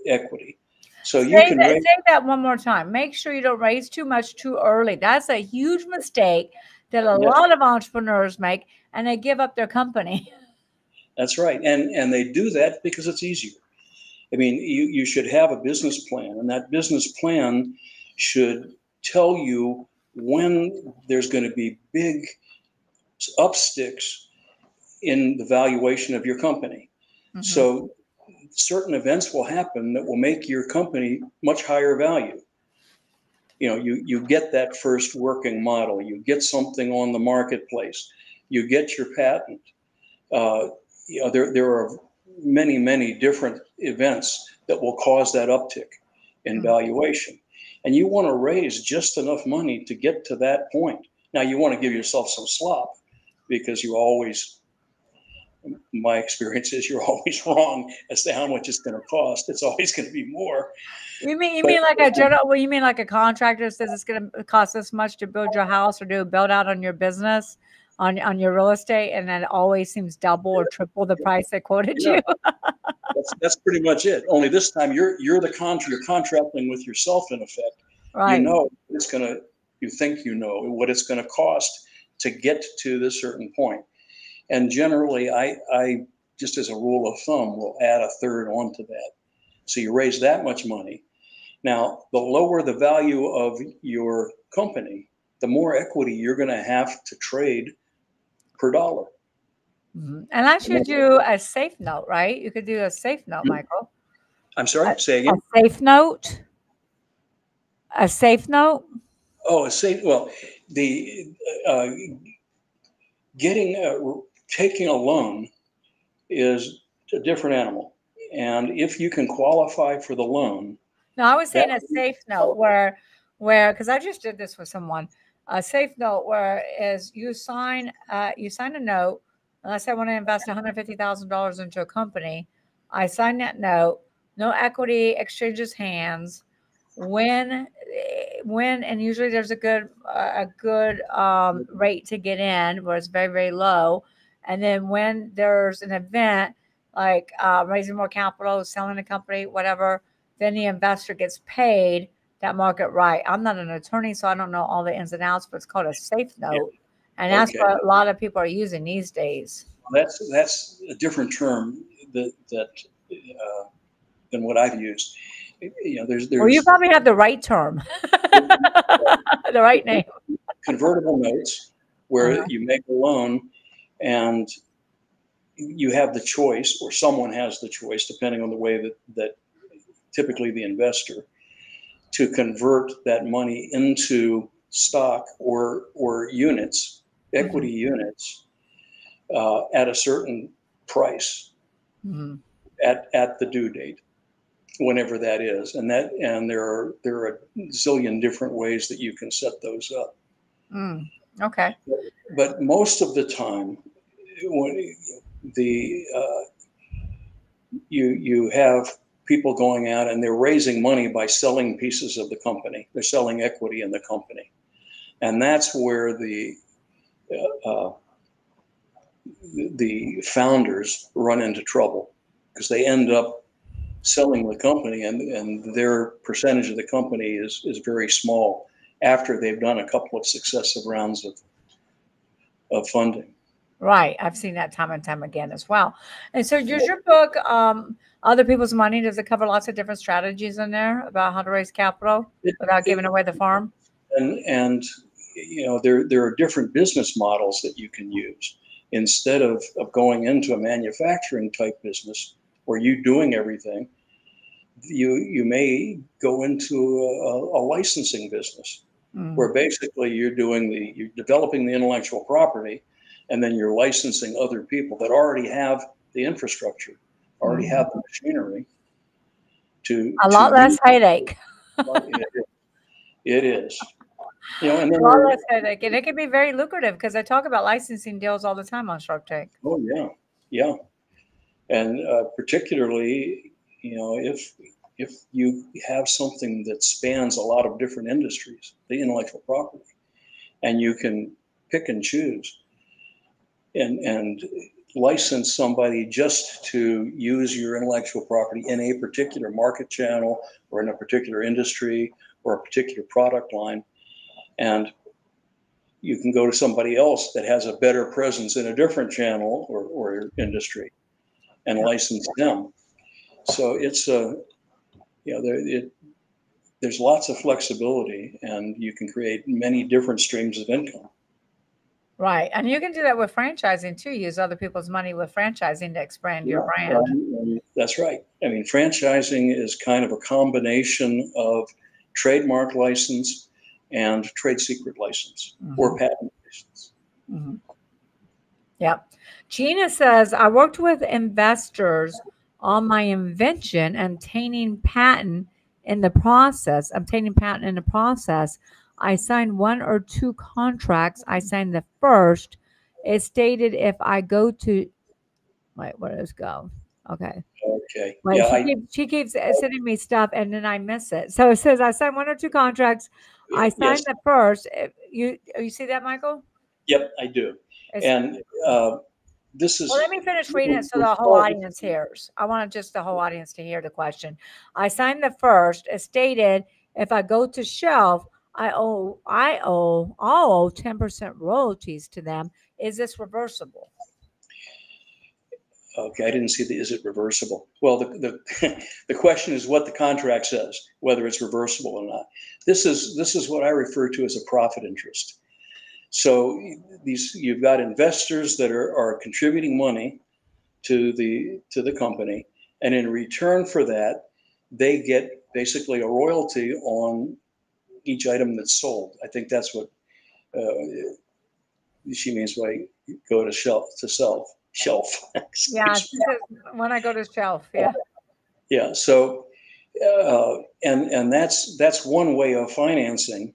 equity. So say
that one more time. Make sure you don't raise too much too early. That's a huge mistake that a lot of entrepreneurs make, and they give up their company.
That's right, and they do that because it's easier. I mean, you should have a business plan, and that business plan should tell you when there's going to be big upsticks in the valuation of your company. Mm-hmm. So certain events will happen that will make your company much higher value. You know, you get that first working model, you get something on the marketplace, you get your patent. You know, there are many different events that will cause that uptick in valuation. And you want to raise just enough money to get to that point. Now, you want to give yourself some slop, because my experience is you're always wrong as to how much it's going to cost. It's always going to be more.
You mean like a contractor says it's going to cost this much to build your house or do a build out on your business, on your real estate, and then it always seems double or triple the price they quoted you?
That's pretty much it. Only this time you're contracting with yourself, in effect.
Right.
You know you think you know what it's going to cost to get to this certain point. And generally, I just as a rule of thumb will add a third onto that. So you raise that much money. Now, the lower the value of your company, the more equity you're going to have to trade per dollar.
Mm-hmm. And I should do a safe note, right? You could do a safe note, Michael.
I'm sorry, say again.
A safe note? A safe note?
Oh, a safe. Well, the taking a loan is a different animal. And if you can qualify for the loan.
No, I was saying a safe note where, because I just did this with someone, a safe note where is you sign a note. Unless I want to invest $150,000 into a company, I sign that note. No equity exchanges hands. When, and usually there's a good rate to get in, where it's very, very low. And then when there's an event like raising more capital, selling a company, whatever, then the investor gets paid that market right. I'm not an attorney, so I don't know all the ins and outs, but it's called a safe note. Yeah. And that's what a lot of people are using these days.
That's a different term than what I've used. You know, there's
well, you probably have the right term, the right name.
Convertible notes, where you make a loan and you have the choice, or someone has the choice, depending on the way that typically the investor, to convert that money into stock or units, equity units, at a certain price at the due date, whenever that is, and there are a zillion different ways that you can set those up.
Okay.
But most of the time, when you have people going out and they're raising money by selling pieces of the company. They're selling equity in the company, and that's where the founders run into trouble, because they end up selling the company, and their percentage of the company is very small after they've done a couple of successive rounds of funding.
Right. I've seen that time and time again as well. And so does your book, Other People's Money, does it cover lots of different strategies in there about how to raise capital without giving away the farm?
And there are different business models that you can use. Instead of going into a manufacturing type business where you're doing everything, you may go into a licensing business where basically you're developing the intellectual property, and then you're licensing other people that already have the infrastructure, already have the machinery to
a lot less headache.
It is. And then
a lot less headache, and it can be very lucrative, because I talk about licensing deals all the time on Shark Tank.
Oh yeah, and particularly, if you have something that spans a lot of different industries, the intellectual property, and you can pick and choose and license somebody just to use your intellectual property in a particular market channel or in a particular industry or a particular product line. And you can go to somebody else that has a better presence in a different channel or industry and license them. So it's there's lots of flexibility, and you can create many different streams of income.
Right. And you can do that with franchising too. Use other people's money with franchising to expand your brand.
That's right. I mean, franchising is kind of a combination of trademark license and trade secret license or patent license.
Yep. Gina says, I worked with investors on my invention and obtaining patent in the process. I signed 1 or 2 contracts. I signed the first. It stated if I go to, wait, where does it go? Okay. Wait, yeah, she keeps sending me stuff, and then I miss it. So it says I signed 1 or 2 contracts. I signed the first. You see that, Michael?
Yep, I do. And this is.
Well, let me finish reading it so the whole audience hears. I want the whole audience to hear the question. I signed the first. It stated if I go to shelf, I owe 10% royalties to them. Is this reversible?
Okay, I didn't see is it reversible? Well, the question is what the contract says, whether it's reversible or not. This is what I refer to as a profit interest. So you've got investors that are contributing money to the company, and in return for that, they get basically a royalty on each item that's sold. I think that's what she means by go to shelf.
Yeah, when I go to shelf, yeah.
Yeah. So, and that's one way of financing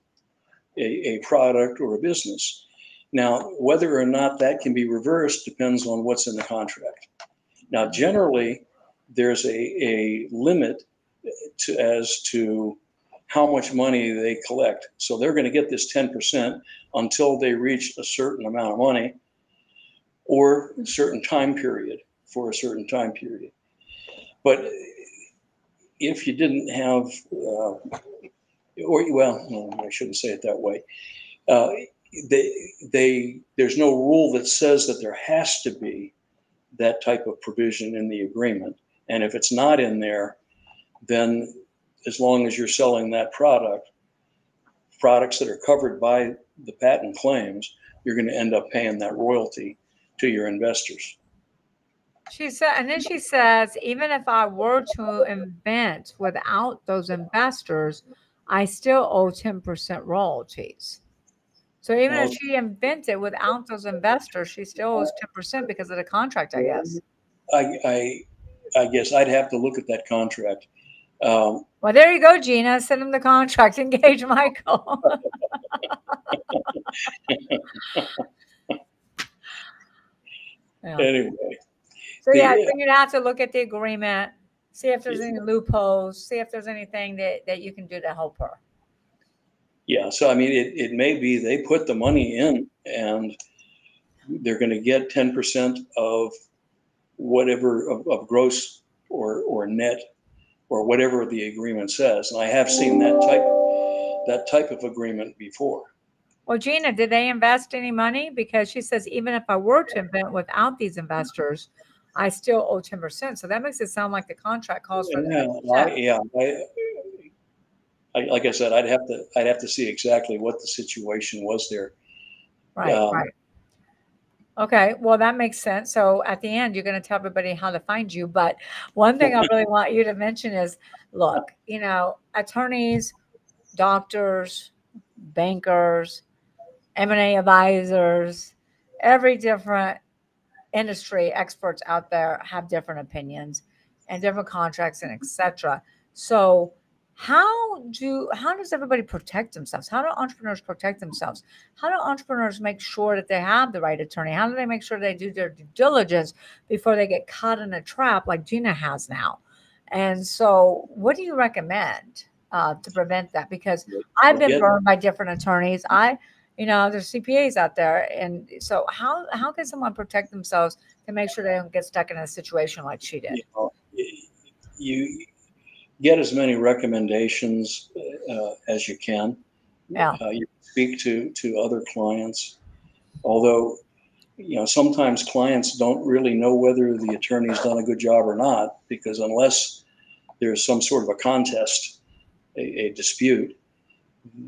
a product or a business. Now, whether or not that can be reversed depends on what's in the contract. Now, generally, there's a limit as to how much money they collect. So they're going to get this 10% until they reach a certain amount of money or a certain time period for a certain time period. But if you didn't have, I shouldn't say it that way. There's no rule that says that there has to be that type of provision in the agreement. And if it's not in there, then as long as you're selling that products that are covered by the patent claims, you're going to end up paying that royalty to your investors.
She said, and then she says, even if I were to invent without those investors, I still owe 10% royalties. So even
Now,
if she invents it without those investors, she still owes 10% because of the contract, I guess.
I guess I'd have to look at that contract.
Well, there you go, Gina. Send him the contract. Engage Michael. Yeah.
Anyway,
So yeah, so you'd have to look at the agreement, see if there's
Yeah.
any loopholes, see if there's anything that you can do to help her.
yeah. So I mean, it may be they put the money in, and they're going to get 10% of whatever of gross or net or whatever the agreement says. And I have seen that type of agreement before.
Well, Gina, did they invest any money? Because she says even if I were to invent without these investors, I still owe 10%. So that makes it sound like the contract calls for the 10%.
Like I said, I'd have to see exactly what the situation was there.
Right, right. Okay, well, that makes sense. So at the end, you're going to tell everybody how to find you. But one thing I really want you to mention is, look, attorneys, doctors, bankers, M&A advisors, every different industry experts out there have different opinions and different contracts and etc. So how does everybody protect themselves? How do entrepreneurs protect themselves? How do entrepreneurs make sure that they have the right attorney? How do they make sure they do their due diligence before they get caught in a trap like Gina has now? And so what do you recommend to prevent that? Because I've been burned by different attorneys. There's CPAs out there. And so how can someone protect themselves to make sure they don't get stuck in a situation like she did?
You get as many recommendations as you can.
Yeah.
You speak to other clients, although sometimes clients don't really know whether the attorney's done a good job or not, because unless there's some sort of a contest, a dispute,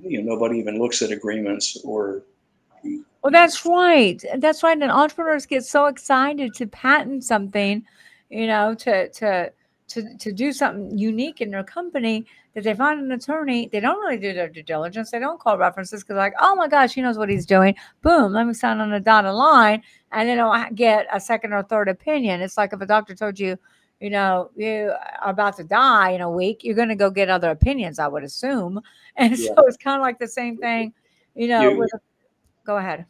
nobody even looks at agreements or.
Well, that's right. That's right. And entrepreneurs get so excited to patent something, to do something unique in their company that they find an attorney. They don't really do their due diligence. They don't call references because like, oh my gosh, he knows what he's doing. Boom, let me sign on a dotted line. And they don't get a second or third opinion. It's like if a doctor told you, you are about to die in a week, you're going to go get other opinions, I would assume. And so it's kind of like the same thing, go ahead.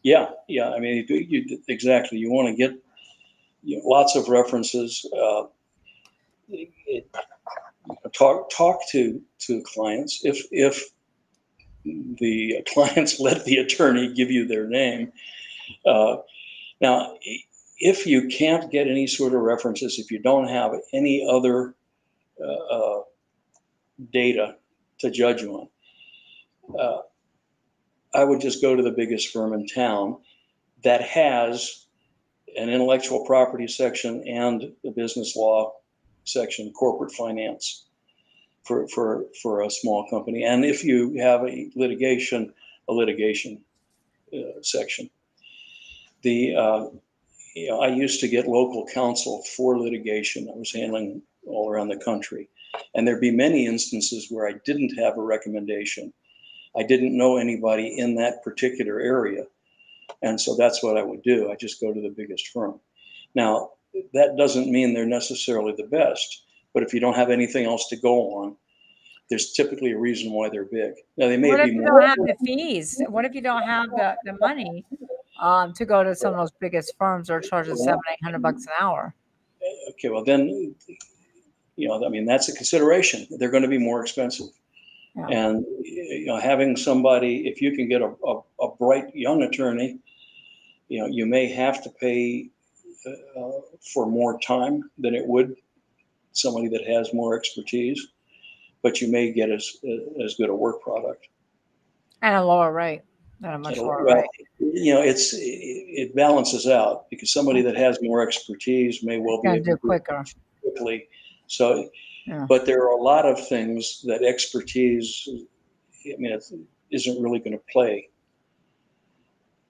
Yeah. I mean, exactly. You want to get lots of references. Talk to clients. If the clients let the attorney give you their name. Now, if you can't get any sort of references, if you don't have any other data to judge on, I would just go to the biggest firm in town that has an intellectual property section and the business law section, corporate finance for a small company. And if you have a litigation section. I used to get local counsel for litigation. I was handling all around the country. And there'd be many instances where I didn't have a recommendation. I didn't know anybody in that particular area. And so that's what I would do. I just go to the biggest firm. Now, that doesn't mean they're necessarily the best, but if you don't have anything else to go on, there's typically a reason why they're big. Now, they may
what
be
if you
more.
don't have the fees? What if you don't have the money to go to some of those biggest firms or charges $700-800 an hour?
Okay, well then, I mean, that's a consideration. They're going to be more expensive. Yeah. And having somebody, if you can get a bright young attorney, you may have to pay for more time than it would somebody that has more expertise, but you may get as good a work product
and a lower rate. At a much lower rate.
It balances out because somebody that has more expertise may well be able to do
quicker.
Quickly. So, but there are a lot of things that expertise, it isn't really going to play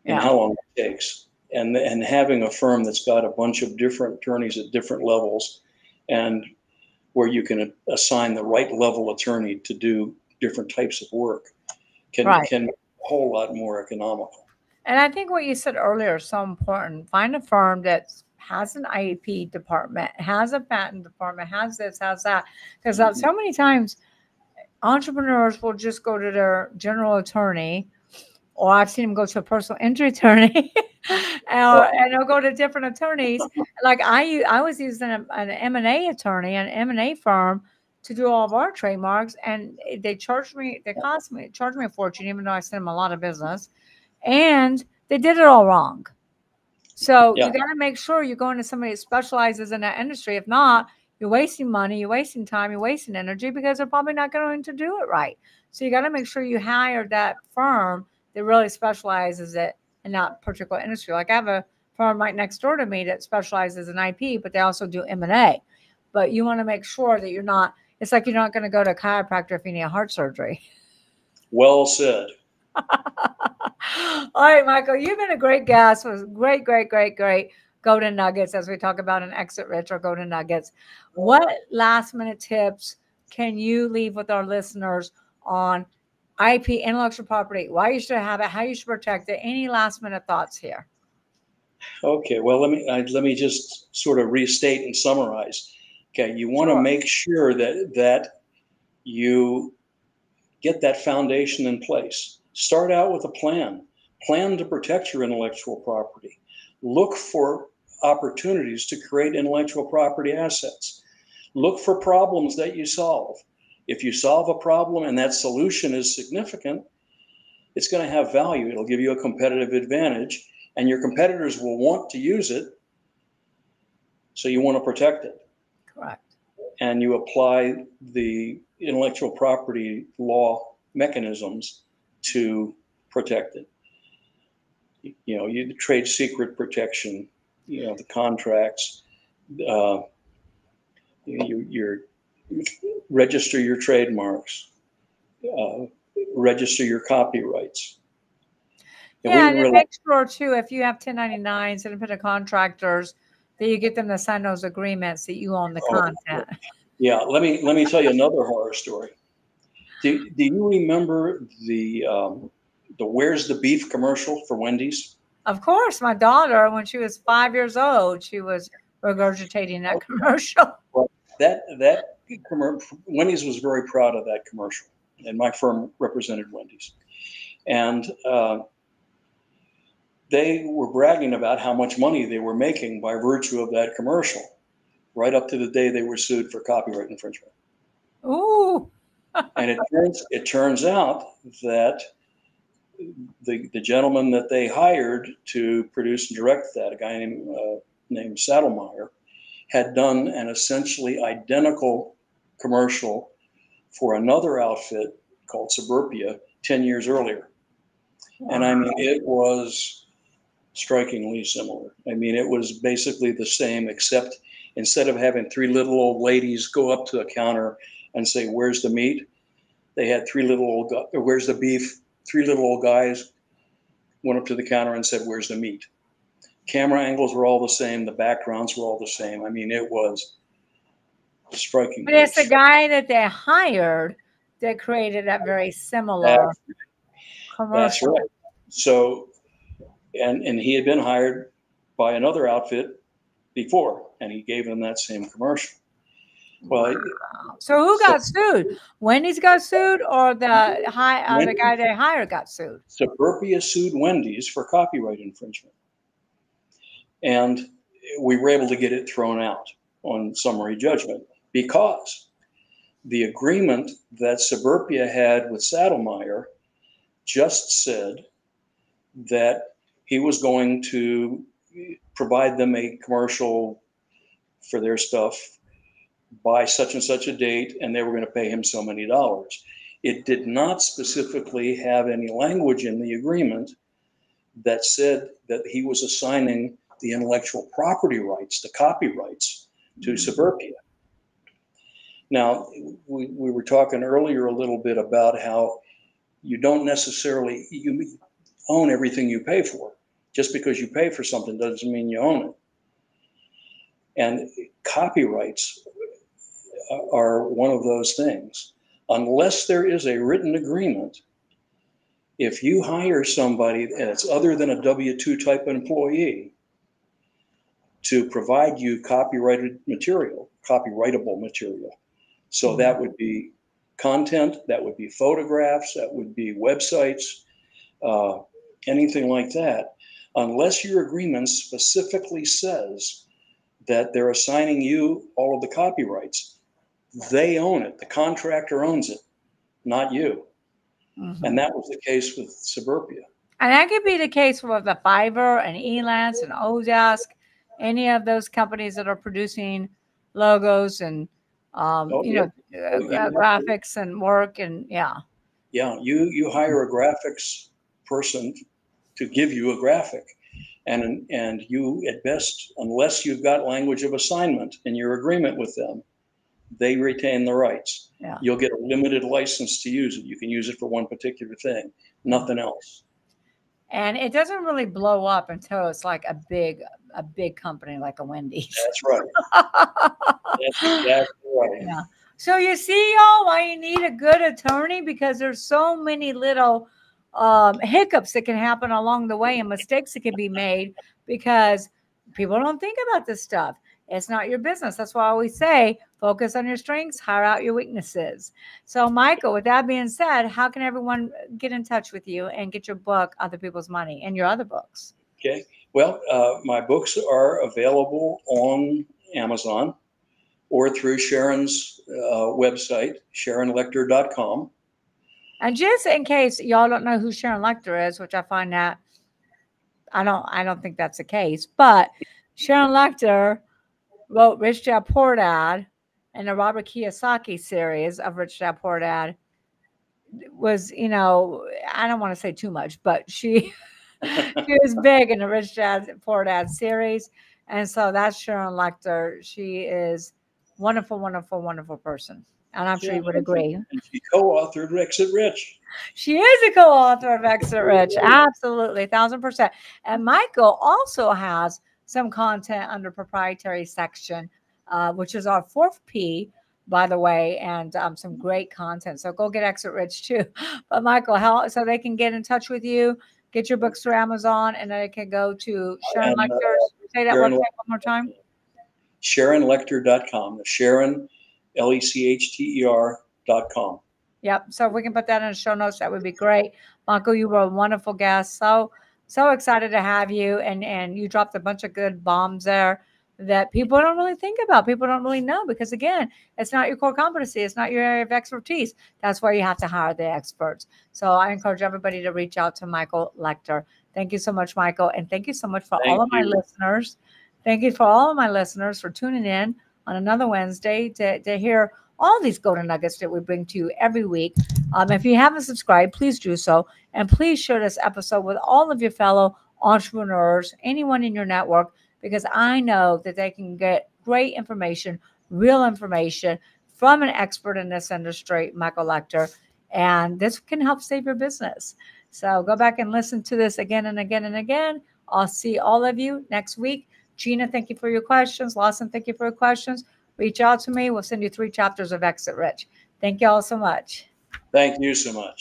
in how long it takes. And having a firm that's got a bunch of different attorneys at different levels, and where you can assign the right level attorney to do different types of work can whole lot more economical.
And I think what you said earlier is so important. Find a firm that has an IP department, has a patent department, has this, has that. Because so many times entrepreneurs will just go to their general attorney, or I've seen them go to a personal injury attorney, and they'll go to different attorneys. Like I was using an M&A attorney, an M&A firm, to do all of our trademarks, and they charged me a fortune, even though I sent them a lot of business, and they did it all wrong. So you got to make sure you're going to somebody that specializes in that industry. If not, you're wasting money, you're wasting time, you're wasting energy, because they're probably not going to do it right. So you got to make sure you hire that firm that really specializes in that particular industry. Like I have a firm right next door to me that specializes in IP, but they also do M&A. But you want to make sure that you're not, it's like you're not going to go to a chiropractor if you need a heart surgery.
Well said.
All right, Michael, you've been a great guest. It was great golden nuggets, as we talk about in Exit Rich, or golden nuggets. What last minute tips can you leave with our listeners on IP, intellectual property, why you should have it, how you should protect it? Any last minute thoughts here?
Okay, well, let me just sort of restate and summarize. Okay, you want to make sure that you get that foundation in place. Start out with a plan to protect your intellectual property. Look for opportunities to create intellectual property assets. Look for problems that you solve. If you solve a problem and that solution is significant, it's going to have value. It'll give you a competitive advantage, and your competitors will want to use it. So you want to protect it.
Correct. And
you apply the intellectual property law mechanisms to protect it. You know, the trade secret protection, you know, the contracts, you register your trademarks, register your copyrights.
And make sure too, if you have 1099s, independent contractors, that you get them to sign those agreements that you own the content.
Yeah, let me tell you another horror story. Do you remember the Where's the Beef commercial for Wendy's?
Of course, my daughter, when she was 5 years old, she was regurgitating that commercial.
Well, that commercial, Wendy's was very proud of that commercial, and my firm represented Wendy's, and they were bragging about how much money they were making by virtue of that commercial, right up to the day they were sued for copyright infringement.
Ooh.
And it turns out that the gentleman that they hired to produce and direct that, a guy named Saddlemeyer, had done an essentially identical commercial for another outfit called Suburbia 10 years earlier. Wow. And I mean, it was strikingly similar. I mean, it was basically the same, except instead of having three little old ladies go up to the counter and say, "Where's the meat?" they had "Where's the beef?" Three little old guys went up to the counter and said, "Where's the meat?" Camera angles were all the same. The backgrounds were all the same. I mean, it was striking.
But it's the guy that they hired that created that very similar commercial.
That's right. So, and he had been hired by another outfit before, and he gave them that same commercial. Well,
so who got sued? Wendy's got sued, or the guy they hired got sued?
Suburbia sued Wendy's for copyright infringement, and we were able to get it thrown out on summary judgment because the agreement that Suburbia had with Saddlemeyer just said that he was going to provide them a commercial for their stuff by such and such a date, and they were going to pay him so many dollars. It did not specifically have any language in the agreement that said that he was assigning the intellectual property rights, the copyrights, to Suburbia. Now, we were talking earlier a little bit about how you don't necessarily own everything you pay for. Just because you pay for something doesn't mean you own it. And copyrights are one of those things. Unless there is a written agreement, If you hire somebody that's other than a W-2 type employee to provide you copyrighted material, copyrightable material, so that would be content, that would be photographs, that would be websites, anything like that, unless your agreement specifically says that they're assigning you all of the copyrights, they own it. The contractor owns it, not you. And that was the case with Suburbia.
And that could be the case with the Fiverr and Elance and Odesk, any of those companies that are producing logos and graphics and work and
you hire a graphics person to give you a graphic, and you at best, unless you've got language of assignment in your agreement with them, they retain the rights. You'll get a limited license to use it. You can use it for one particular thing, nothing else.
And it doesn't really blow up until it's like a big company like a Wendy's.
That's right. That's exactly right.
Yeah. So you see, y'all, why you need a good attorney, because there's so many little hiccups that can happen along the way and mistakes that can be made because people don't think about this stuff. It's not your business. That's why I always say, focus on your strengths, hire out your weaknesses. So, Michael, with that being said, how can everyone get in touch with you and get your book, Other People's Money, and your other books?
Okay. Well, my books are available on Amazon or through Sharon's website, SharonLechter.com.
And just in case y'all don't know who Sharon Lechter is, which I find that I don't think that's the case, but Sharon Lechter wrote Rich Dad Poor Dad, and the Robert Kiyosaki series of Rich Dad Poor Dad was, I don't want to say too much, but she was big in the Rich Dad Poor Dad series. And so that's Sharon Lechter. She is wonderful, wonderful, wonderful person. And I'm sure you would agree.
And she co-authored Exit Rich.
She is a co-author of Exit Rich. Absolutely, 1000%. And Michael also has some content under proprietary section, which is our 4th P, by the way, and some great content. So go get Exit Rich too. But Michael, so they can get in touch with you, get your books through Amazon, and then they can go to Sharon Lechter. Say that website one more time.
SharonLechter.com. Sharon, LECHTER.com.
Yep. So if we can put that in the show notes, that would be great. Michael, you were a wonderful guest. So excited to have you. And you dropped a bunch of good bombs there that people don't really think about. People don't really know because, again, it's not your core competency. It's not your area of expertise. That's why you have to hire the experts. So I encourage everybody to reach out to Michael Lechter. Thank you so much, Michael. And thank you so much for all of my listeners. Thank you for all of my listeners for tuning in on another Wednesday to hear all these golden nuggets that we bring to you every week. If you haven't subscribed, please do so. And please share this episode with all of your fellow entrepreneurs, anyone in your network, because I know that they can get great information, real information from an expert in this industry, Michael Lechter. And this can help save your business. So go back and listen to this again and again and again. I'll see all of you next week. Gina, thank you for your questions. Lawson, thank you for your questions. Reach out to me. We'll send you 3 chapters of Exit Rich. Thank you all so much.
Thank you so much.